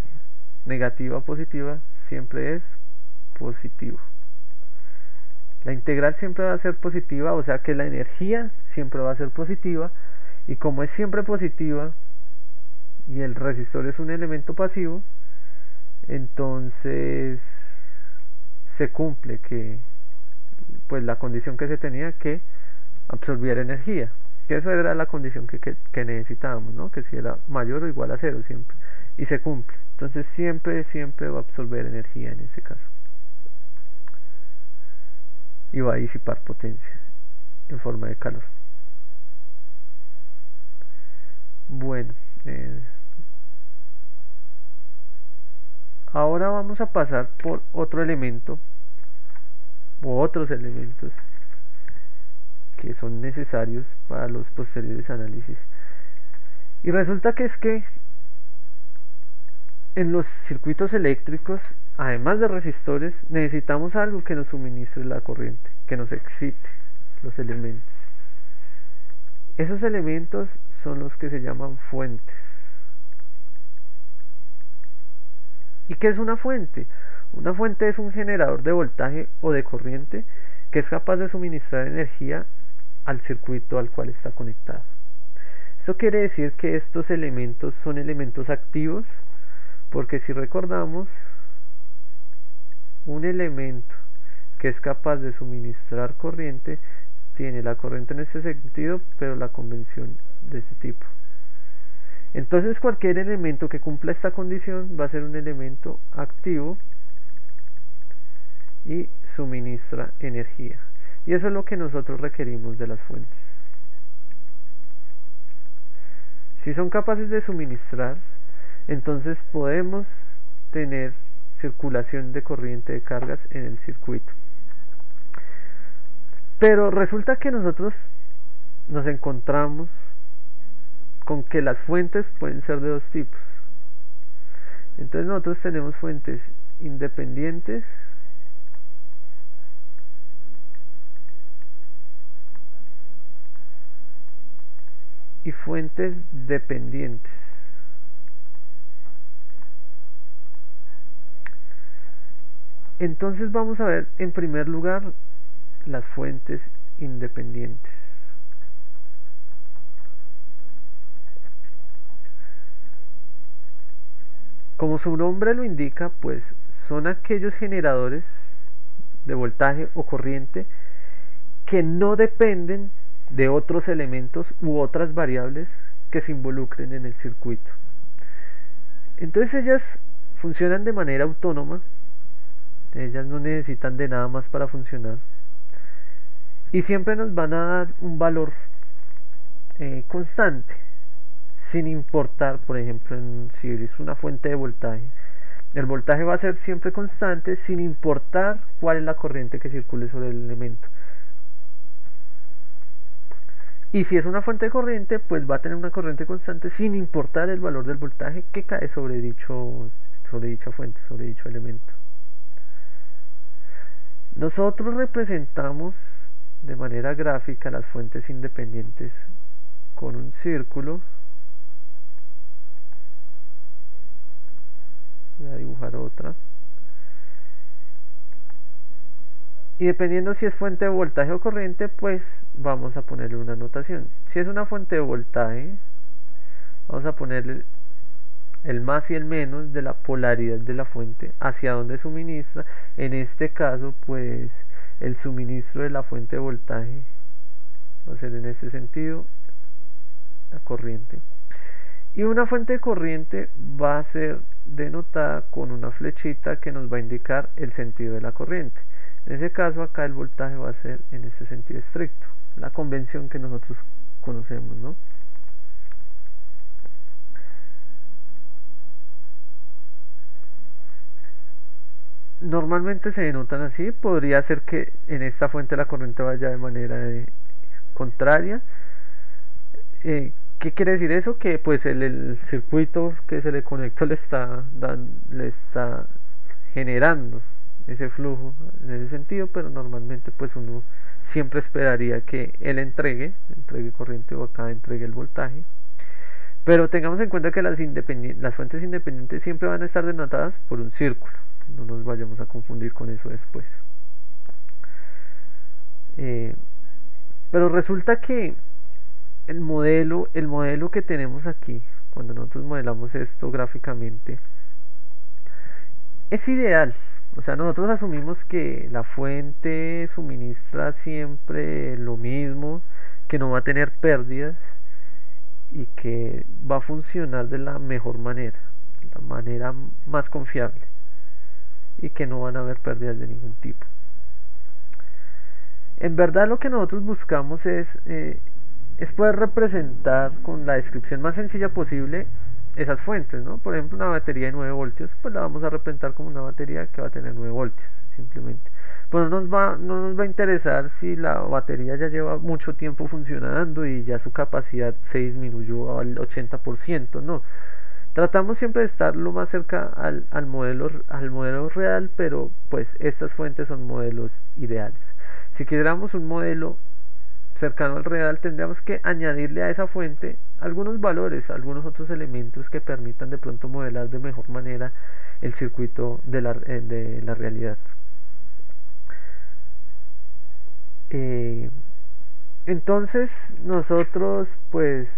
negativa o positiva, siempre es positivo. La integral siempre va a ser positiva, o sea que la energía siempre va a ser positiva, y como es siempre positiva y el resistor es un elemento pasivo, entonces se cumple que pues la condición que se tenía, que absorbiera energía, que eso era la condición que necesitábamos, ¿no? Que si era mayor o igual a cero siempre, y se cumple. Entonces siempre va a absorber energía en este caso, y va a disipar potencia en forma de calor. Bueno, ahora vamos a pasar por otro elemento o otros elementos que son necesarios para los posteriores análisis. Y resulta que es que en los circuitos eléctricos, además de resistores, necesitamos algo que nos suministre la corriente, que nos excite los elementos. Esos elementos son los que se llaman fuentes. ¿Y qué es una fuente? Una fuente es un generador de voltaje o de corriente que es capaz de suministrar energía al circuito al cual está conectado. Esto quiere decir que estos elementos son elementos activos, porque si recordamos, un elemento que es capaz de suministrar corriente tiene la corriente en este sentido, pero la convención de este tipo. Entonces cualquier elemento que cumpla esta condición va a ser un elemento activo y suministra energía. Y eso es lo que nosotros requerimos de las fuentes. Si son capaces de suministrar, entonces podemos tener circulación de corriente de cargas en el circuito. Pero resulta que nosotros nos encontramos con que las fuentes pueden ser de dos tipos. Entonces nosotros tenemos fuentes independientes y fuentes dependientes. Entonces vamos a ver en primer lugar las fuentes independientes. Como su nombre lo indica, pues son aquellos generadores de voltaje o corriente que no dependen de otros elementos u otras variables que se involucren en el circuito. Entonces ellas funcionan de manera autónoma, ellas no necesitan de nada más para funcionar, y siempre nos van a dar un valor constante, sin importar, por ejemplo, si es una fuente de voltaje, el voltaje va a ser siempre constante sin importar cuál es la corriente que circule sobre el elemento. Y si es una fuente de corriente, pues va a tener una corriente constante sin importar el valor del voltaje que cae sobre dicha fuente, sobre dicho elemento. Nosotros representamos de manera gráfica las fuentes independientes con un círculo. Voy a dibujar otra. Y dependiendo si es fuente de voltaje o corriente, pues vamos a ponerle una notación. Si es una fuente de voltaje, vamos a ponerle el más y el menos de la polaridad de la fuente hacia donde suministra. En este caso, pues el suministro de la fuente de voltaje va a ser en este sentido la corriente. Y una fuente de corriente va a ser denotada con una flechita que nos va a indicar el sentido de la corriente. En ese caso acá el voltaje va a ser en este sentido estricto, la convención que nosotros conocemos, ¿no? Normalmente se denotan así. Podría ser que en esta fuente la corriente vaya de manera contraria, ¿Qué quiere decir eso? Que pues el circuito que se le conectó le está generando ese flujo en ese sentido, pero normalmente pues uno siempre esperaría que él entregue corriente o acá entregue el voltaje. Pero tengamos en cuenta que las fuentes independientes siempre van a estar denotadas por un círculo. No nos vayamos a confundir con eso después. Pero resulta que el modelo que tenemos aquí, cuando nosotros modelamos esto gráficamente, es ideal. O sea, nosotros asumimos que la fuente suministra siempre lo mismo, que no va a tener pérdidas y que va a funcionar de la mejor manera, la manera más confiable, y que no van a haber pérdidas de ningún tipo. En verdad lo que nosotros buscamos es poder representar con la descripción más sencilla posible esas fuentes, ¿no? Por ejemplo, una batería de 9 voltios, pues la vamos a representar como una batería que va a tener 9 voltios, simplemente. Pero no nos va a interesar si la batería ya lleva mucho tiempo funcionando y ya su capacidad se disminuyó al 80%, no. Tratamos siempre de estar lo más cerca al modelo real, pero pues estas fuentes son modelos ideales. Si quisiéramos un modelo cercano al real, tendríamos que añadirle a esa fuente algunos valores, algunos otros elementos que permitan de pronto modelar de mejor manera el circuito de la realidad. Entonces nosotros pues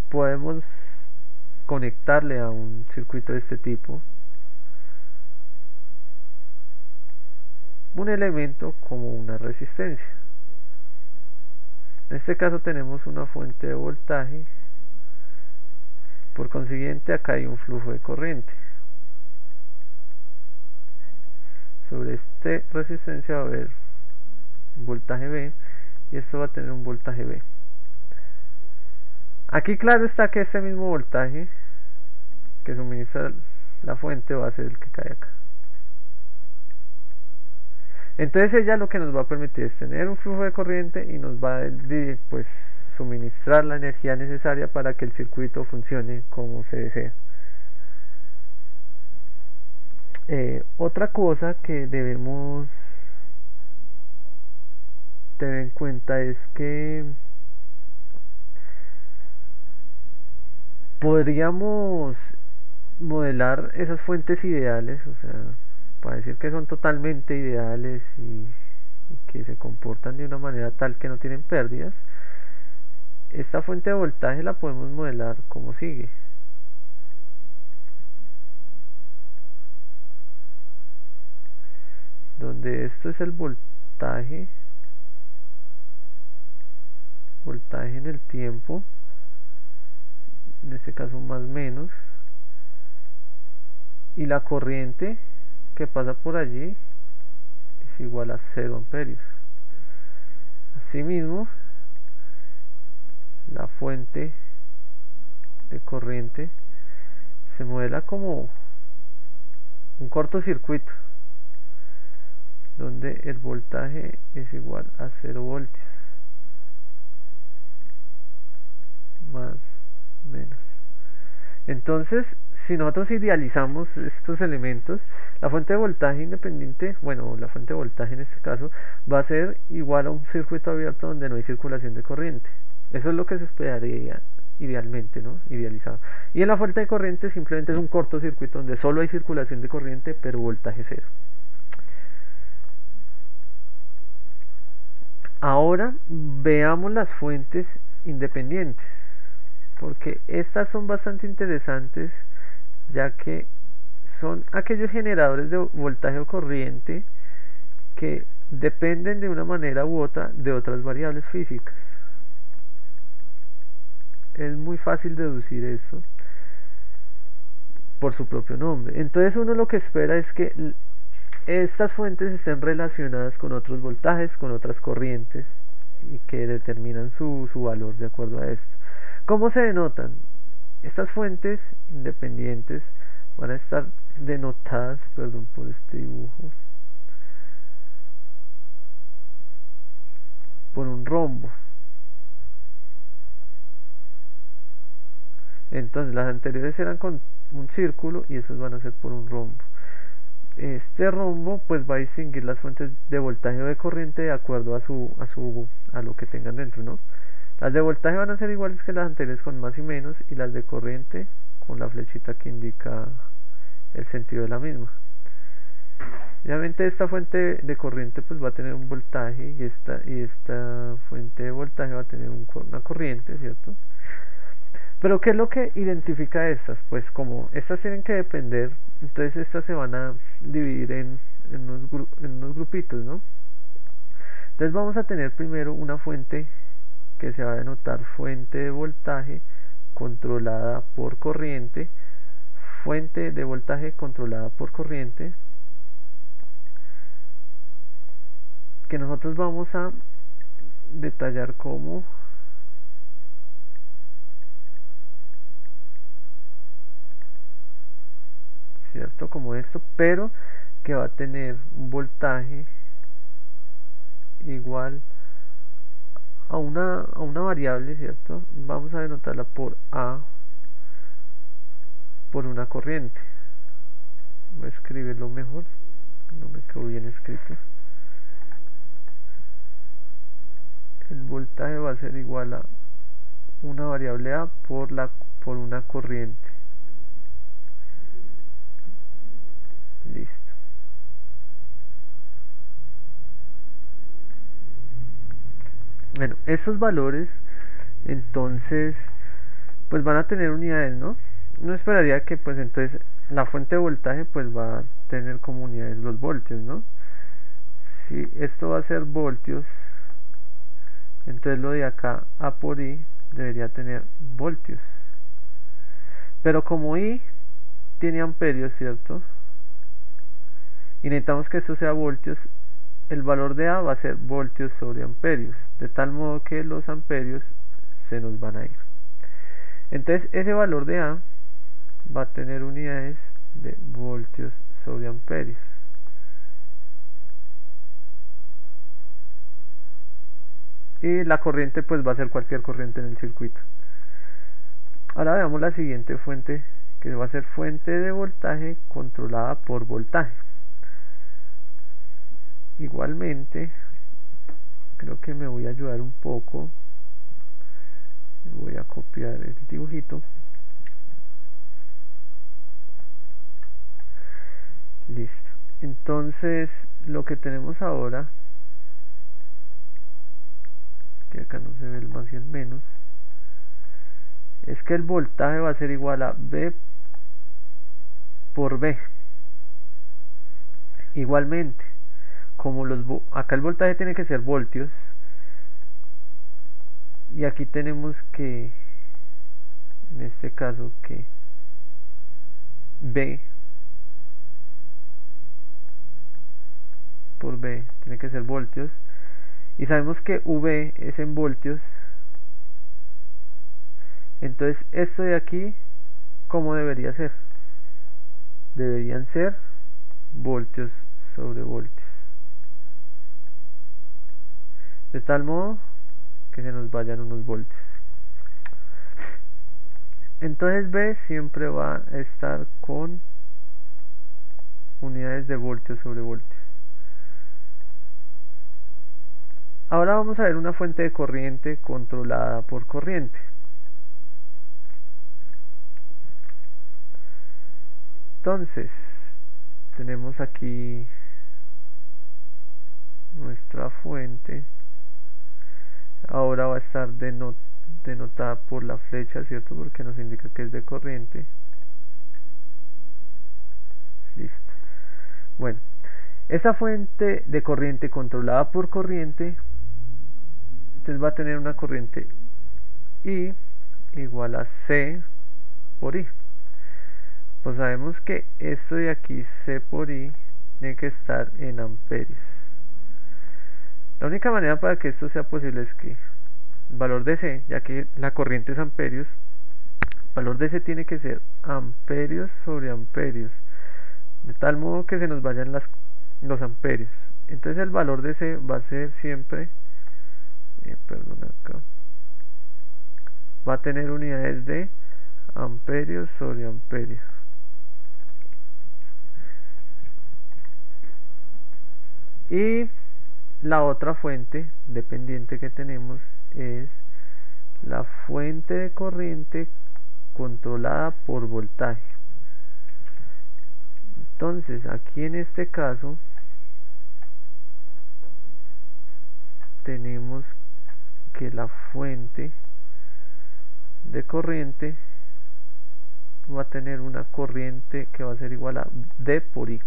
podemos conectarle a un circuito de este tipo un elemento como una resistencia. En este caso tenemos una fuente de voltaje, por consiguiente acá hay un flujo de corriente. Sobre esta resistencia va a haber un voltaje V y esto va a tener un voltaje V. Aquí claro está que este mismo voltaje que suministra la fuente va a ser el que cae acá. Entonces ella lo que nos va a permitir es tener un flujo de corriente y nos va a pues, suministrar la energía necesaria para que el circuito funcione como se desea. Otra cosa que debemos tener en cuenta es que podríamos modelar esas fuentes ideales, o sea, para decir que son totalmente ideales y que se comportan de una manera tal que no tienen pérdidas. Esta fuente de voltaje la podemos modelar como sigue. Donde esto es el voltaje en el tiempo, en este caso más menos, y la corriente que pasa por allí es igual a 0 amperios. Asimismo, la fuente de corriente se modela como un cortocircuito donde el voltaje es igual a 0 voltios más menos. Entonces, si nosotros idealizamos estos elementos, la fuente de voltaje independiente, bueno, la fuente de voltaje en este caso, va a ser igual a un circuito abierto donde no hay circulación de corriente. Eso es lo que se esperaría idealmente, ¿no? Idealizado. Y en la fuente de corriente simplemente es un cortocircuito donde solo hay circulación de corriente, pero voltaje cero. Ahora veamos las fuentes independientes, porque estas son bastante interesantes, ya que son aquellos generadores de voltaje o corriente que dependen de una manera u otra de otras variables físicas. Es muy fácil deducir eso por su propio nombre. Entonces uno lo que espera es que estas fuentes estén relacionadas con otros voltajes, con otras corrientes, y que determinan su valor de acuerdo a esto. ¿Cómo se denotan? Estas fuentes independientes van a estar denotadas, perdón por este dibujo, por un rombo. Entonces las anteriores eran con un círculo y esos van a ser por un rombo. Este rombo pues va a distinguir las fuentes de voltaje o de corriente de acuerdo a lo que tengan dentro, ¿no? Las de voltaje van a ser iguales que las anteriores con más y menos, y las de corriente con la flechita que indica el sentido de la misma. Obviamente esta fuente de corriente pues va a tener un voltaje, y esta fuente de voltaje va a tener una corriente, ¿cierto? Pero ¿qué es lo que identifica estas? Pues como estas tienen que depender, entonces estas se van a dividir en unos grupitos, ¿no? Entonces vamos a tener primero una fuente que se va a denotar fuente de voltaje controlada por corriente, fuente de voltaje controlada por corriente, que nosotros vamos a detallar como cierto, como esto, pero que va a tener un voltaje igual a una variable, cierto. Vamos a denotarla por A, por una corriente. Voy a escribirlo mejor, no me quedó bien escrito. El voltaje va a ser igual a una variable A por una corriente. Listo. Bueno, esos valores entonces pues van a tener unidades, ¿no? No esperaría que pues entonces la fuente de voltaje pues va a tener como unidades los voltios, ¿no? Si esto va a ser voltios, entonces lo de acá A por I debería tener voltios. Pero como I tiene amperios, ¿cierto? Y necesitamos que esto sea voltios, el valor de A va a ser voltios sobre amperios, de tal modo que los amperios se nos van a ir. Entonces ese valor de A va a tener unidades de voltios sobre amperios. Y la corriente pues va a ser cualquier corriente en el circuito. Ahora veamos la siguiente fuente, que va a ser fuente de voltaje controlada por voltaje. Igualmente, creo que me voy a ayudar un poco. Voy a copiar el dibujito. Listo. Entonces, lo que tenemos ahora, que acá no se ve el más y el menos, es que el voltaje va a ser igual a V por B. Igualmente, como acá el voltaje tiene que ser voltios, y aquí tenemos que, en este caso, que B por B tiene que ser voltios, y sabemos que V es en voltios. Entonces esto de aquí, ¿cómo debería ser? Deberían ser voltios sobre voltios, de tal modo que se nos vayan unos voltios. Entonces B siempre va a estar con unidades de voltios sobre voltios. Ahora vamos a ver una fuente de corriente controlada por corriente. Entonces tenemos aquí nuestra fuente. Ahora va a estar denotada por la flecha, ¿cierto? Porque nos indica que es de corriente. Listo. Bueno, esa fuente de corriente controlada por corriente, entonces va a tener una corriente I igual a C por I. Pues sabemos que esto de aquí, C por I, tiene que estar en amperios. La única manera para que esto sea posible es que el valor de C, ya que la corriente es amperios, el valor de C tiene que ser amperios sobre amperios, de tal modo que se nos vayan los amperios. Entonces el valor de C va a ser siempre, va a tener unidades de amperios sobre amperio. Y la otra fuente dependiente que tenemos es la fuente de corriente controlada por voltaje. Entonces aquí en este caso tenemos que la fuente de corriente va a tener una corriente que va a ser igual a D por I,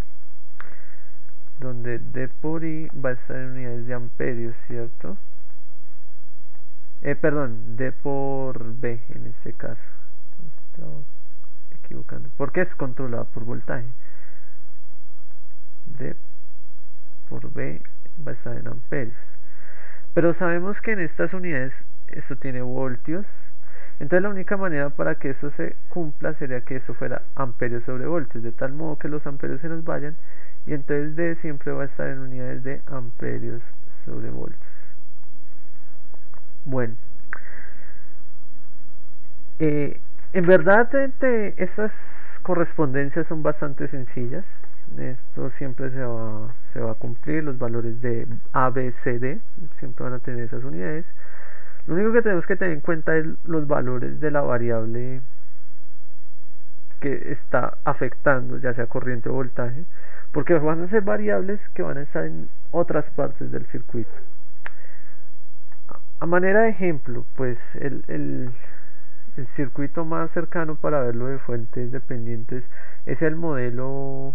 donde D por I va a estar en unidades de amperios, ¿cierto? Perdón, D por B en este caso. Estaba equivocando, porque es controlada por voltaje. D por B va a estar en amperios. Pero sabemos que en estas unidades esto tiene voltios. Entonces la única manera para que esto se cumpla sería que esto fuera amperios sobre voltios, de tal modo que los amperios se nos vayan, y entonces D siempre va a estar en unidades de amperios sobre voltios. Bueno, en verdad estas correspondencias son bastante sencillas. Esto siempre se va a cumplir. Los valores de A, B, C, D siempre van a tener esas unidades. Lo único que tenemos que tener en cuenta es los valores de la variable que está afectando, ya sea corriente o voltaje, porque van a ser variables que van a estar en otras partes del circuito. A manera de ejemplo, pues el circuito más cercano para verlo de fuentes dependientes es el modelo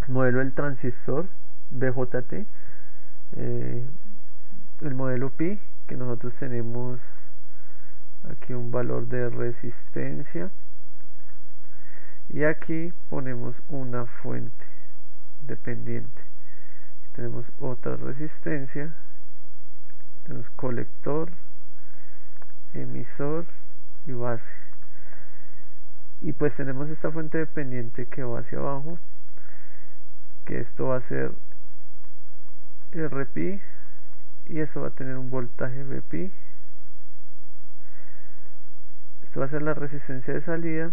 del transistor BJT, el modelo pi, que nosotros tenemos aquí un valor de resistencia y aquí ponemos una fuente dependiente. Tenemos otra resistencia, tenemos colector, emisor y base, y pues tenemos esta fuente dependiente que va hacia abajo, que esto va a ser Rpi, y esto va a tener un voltaje Vpi. Esto va a ser la resistencia de salida,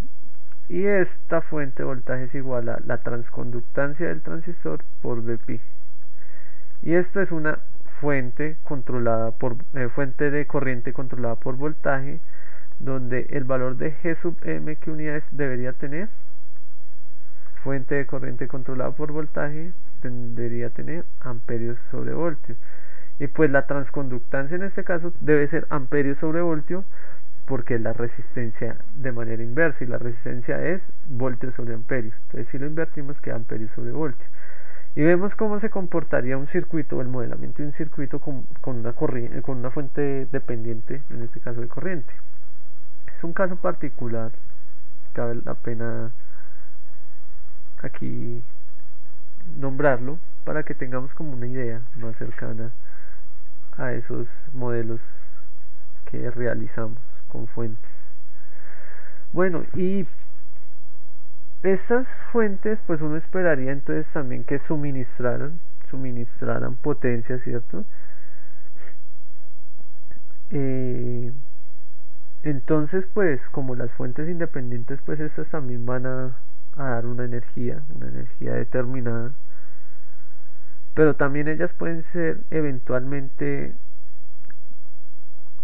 y esta fuente de voltaje es igual a la transconductancia del transistor por Vpi, y esto es una fuente controlada por fuente de corriente controlada por voltaje, donde el valor de G sub m que unidades debería tener. Fuente de corriente controlada por voltaje debería tener amperios sobre voltio, y pues la transconductancia en este caso debe ser amperios sobre voltio, porque es la resistencia de manera inversa, y la resistencia es voltio sobre amperio. Entonces si lo invertimos queda amperios sobre voltio, y vemos cómo se comportaría un circuito o el modelamiento de un circuito con una fuente dependiente, en este caso de corriente. Es un caso particular, cabe la pena aquí nombrarlo para que tengamos como una idea más cercana a esos modelos que realizamos con fuentes. Bueno, y estas fuentes pues uno esperaría entonces también que suministraran potencia, ¿cierto? Entonces pues como las fuentes independientes, pues estas también van a dar una energía determinada, pero también ellas pueden ser eventualmente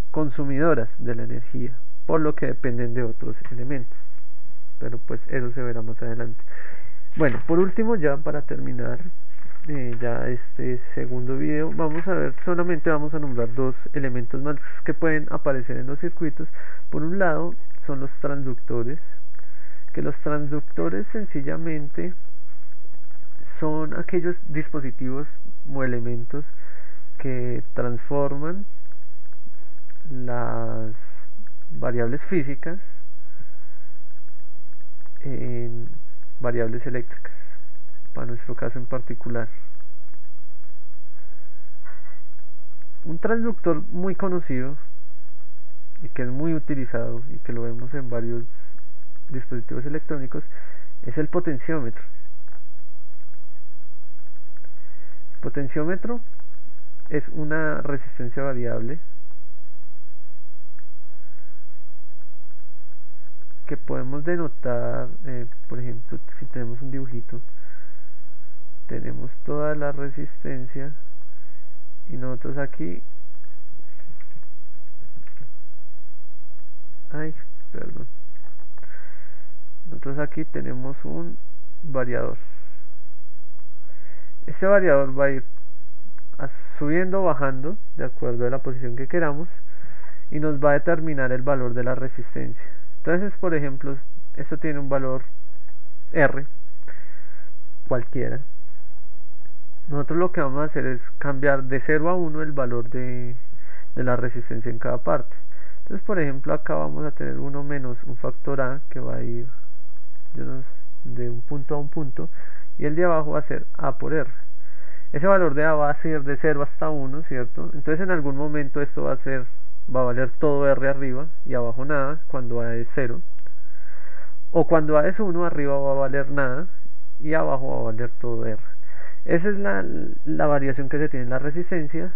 consumidoras de la energía, por lo que dependen de otros elementos, pero pues eso se verá más adelante. Bueno, por último, ya para terminar ya este segundo video, solamente vamos a nombrar dos elementos más que pueden aparecer en los circuitos. Por un lado son los transductores, que los transductores sencillamente son aquellos dispositivos o elementos que transforman las variables físicas en variables eléctricas, para nuestro caso en particular. Un transductor muy conocido y que es muy utilizado y que lo vemos en varios dispositivos electrónicos es el potenciómetro. El potenciómetro es una resistencia variable que podemos denotar, por ejemplo, si tenemos un dibujito, tenemos toda la resistencia y nosotros aquí, perdón, nosotros aquí tenemos un variador. Este variador va a ir subiendo o bajando de acuerdo a la posición que queramos y nos va a determinar el valor de la resistencia. Entonces, por ejemplo, esto tiene un valor R cualquiera. Nosotros lo que vamos a hacer es cambiar de 0 a 1 el valor de la resistencia en cada parte. Entonces, por ejemplo, acá vamos a tener 1 menos un factor A que va a ir de un punto a un punto, y el de abajo va a ser A por R. Ese valor de A va a ser de 0 hasta 1, ¿cierto? Entonces en algún momento esto va a valer todo R arriba y abajo nada cuando A es 0. O cuando A es 1, arriba va a valer nada y abajo va a valer todo R. Esa es la variación que se tiene en la resistencia.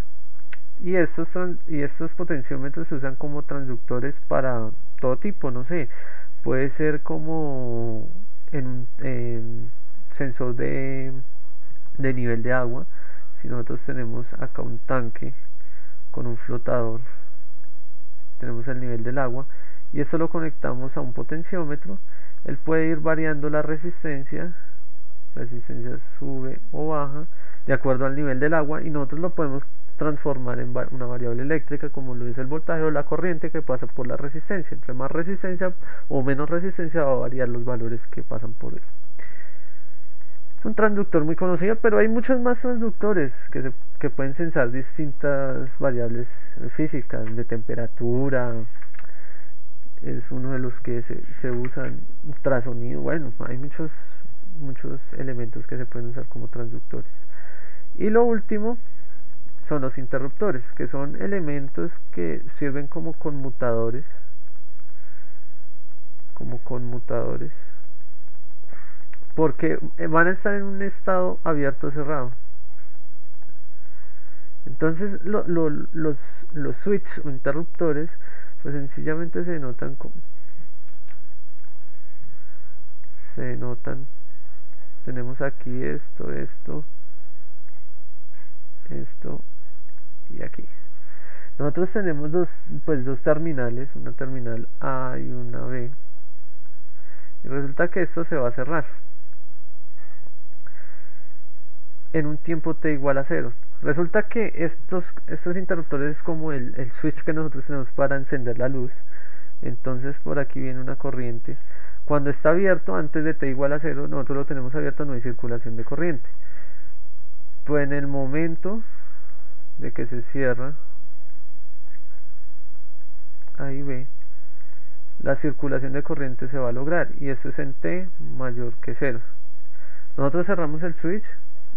Y estos potenciómetros se usan como transductores para todo tipo, no sé, puede ser como en un sensor de nivel de agua. Si nosotros tenemos acá un tanque con un flotador, tenemos el nivel del agua y esto lo conectamos a un potenciómetro, él puede ir variando la resistencia sube o baja de acuerdo al nivel del agua, y nosotros lo podemos transformar en una variable eléctrica como lo es el voltaje o la corriente que pasa por la resistencia. Entre más resistencia o menos resistencia va a variar los valores que pasan por él. Es un transductor muy conocido, pero hay muchos más transductores que pueden sensar distintas variables físicas, de temperatura. Es uno de los que se usan, ultrasonido. Bueno, hay muchos elementos que se pueden usar como transductores. Y lo último son los interruptores, que son elementos que sirven como conmutadores, porque van a estar en un estado abierto o cerrado. Entonces los switches o interruptores pues sencillamente se notan tenemos aquí esto y aquí. Nosotros tenemos dos terminales, una terminal A y una B, y resulta que esto se va a cerrar en un tiempo t igual a 0. Resulta que estos interruptores es como el switch que nosotros tenemos para encender la luz. Entonces por aquí viene una corriente. Cuando está abierto, antes de t igual a 0, nosotros lo tenemos abierto, no hay circulación de corriente. Pues en el momento de que se cierra, ahí ve, la circulación de corriente se va a lograr, y esto es en t mayor que 0. Nosotros cerramos el switch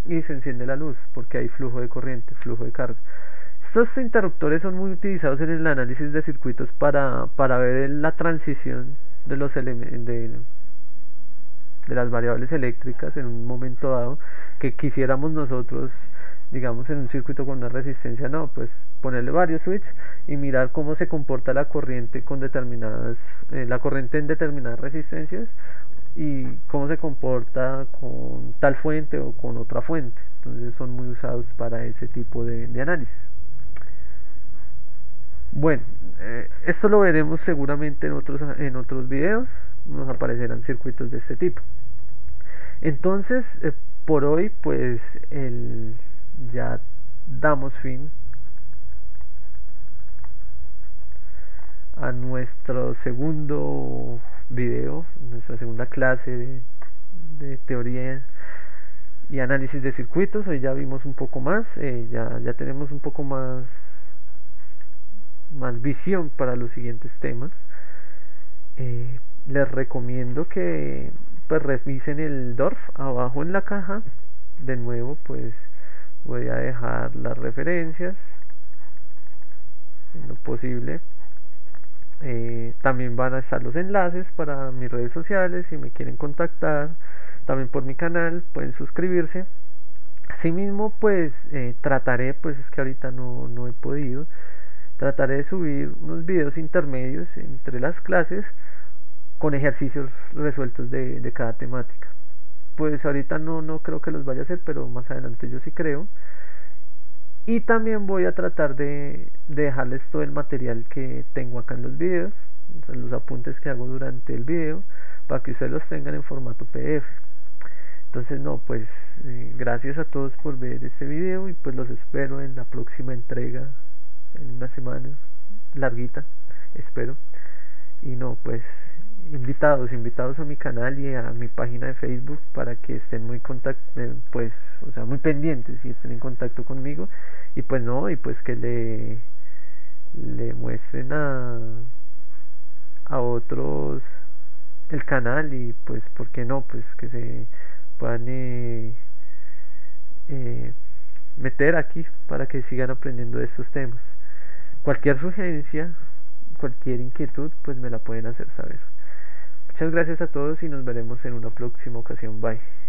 y se enciende la luz porque hay flujo de corriente, flujo de carga. Estos interruptores son muy utilizados en el análisis de circuitos para ver la transición de los de las variables eléctricas en un momento dado que quisiéramos nosotros, digamos, en un circuito con una resistencia, no, pues ponerle varios switches y mirar cómo se comporta la corriente con la corriente en determinadas resistencias y cómo se comporta con tal fuente o con otra fuente. Entonces son muy usados para ese tipo de análisis. Bueno, esto lo veremos seguramente en otros videos, nos aparecerán circuitos de este tipo. Entonces, por hoy pues ya damos fin a nuestro segundo video, nuestra segunda clase de teoría y análisis de circuitos. Hoy ya vimos un poco más, ya tenemos un poco más visión para los siguientes temas. Les recomiendo que pues revisen el DORF abajo en la caja. De nuevo pues voy a dejar las referencias en lo posible. También van a estar los enlaces para mis redes sociales si me quieren contactar. También por mi canal pueden suscribirse. Asimismo pues trataré, pues es que ahorita no he podido, trataré de subir unos videos intermedios entre las clases con ejercicios resueltos de cada temática. Pues ahorita no creo que los vaya a hacer, pero más adelante yo sí creo. Y también voy a tratar de dejarles todo el material que tengo acá en los videos, o sea, los apuntes que hago durante el video, para que ustedes los tengan en formato PDF. Entonces no, pues gracias a todos por ver este video y pues los espero en la próxima entrega, en una semana larguita, espero. Y no, pues invitados a mi canal y a mi página de Facebook para que estén muy pues, o sea, muy pendientes y estén en contacto conmigo. Y pues no, y pues que le muestren a otros el canal y pues, ¿por qué no? Pues que se puedan eh, meter aquí para que sigan aprendiendo de estos temas. Cualquier sugerencia, cualquier inquietud, pues me la pueden hacer saber. Muchas gracias a todos y nos veremos en una próxima ocasión. Bye.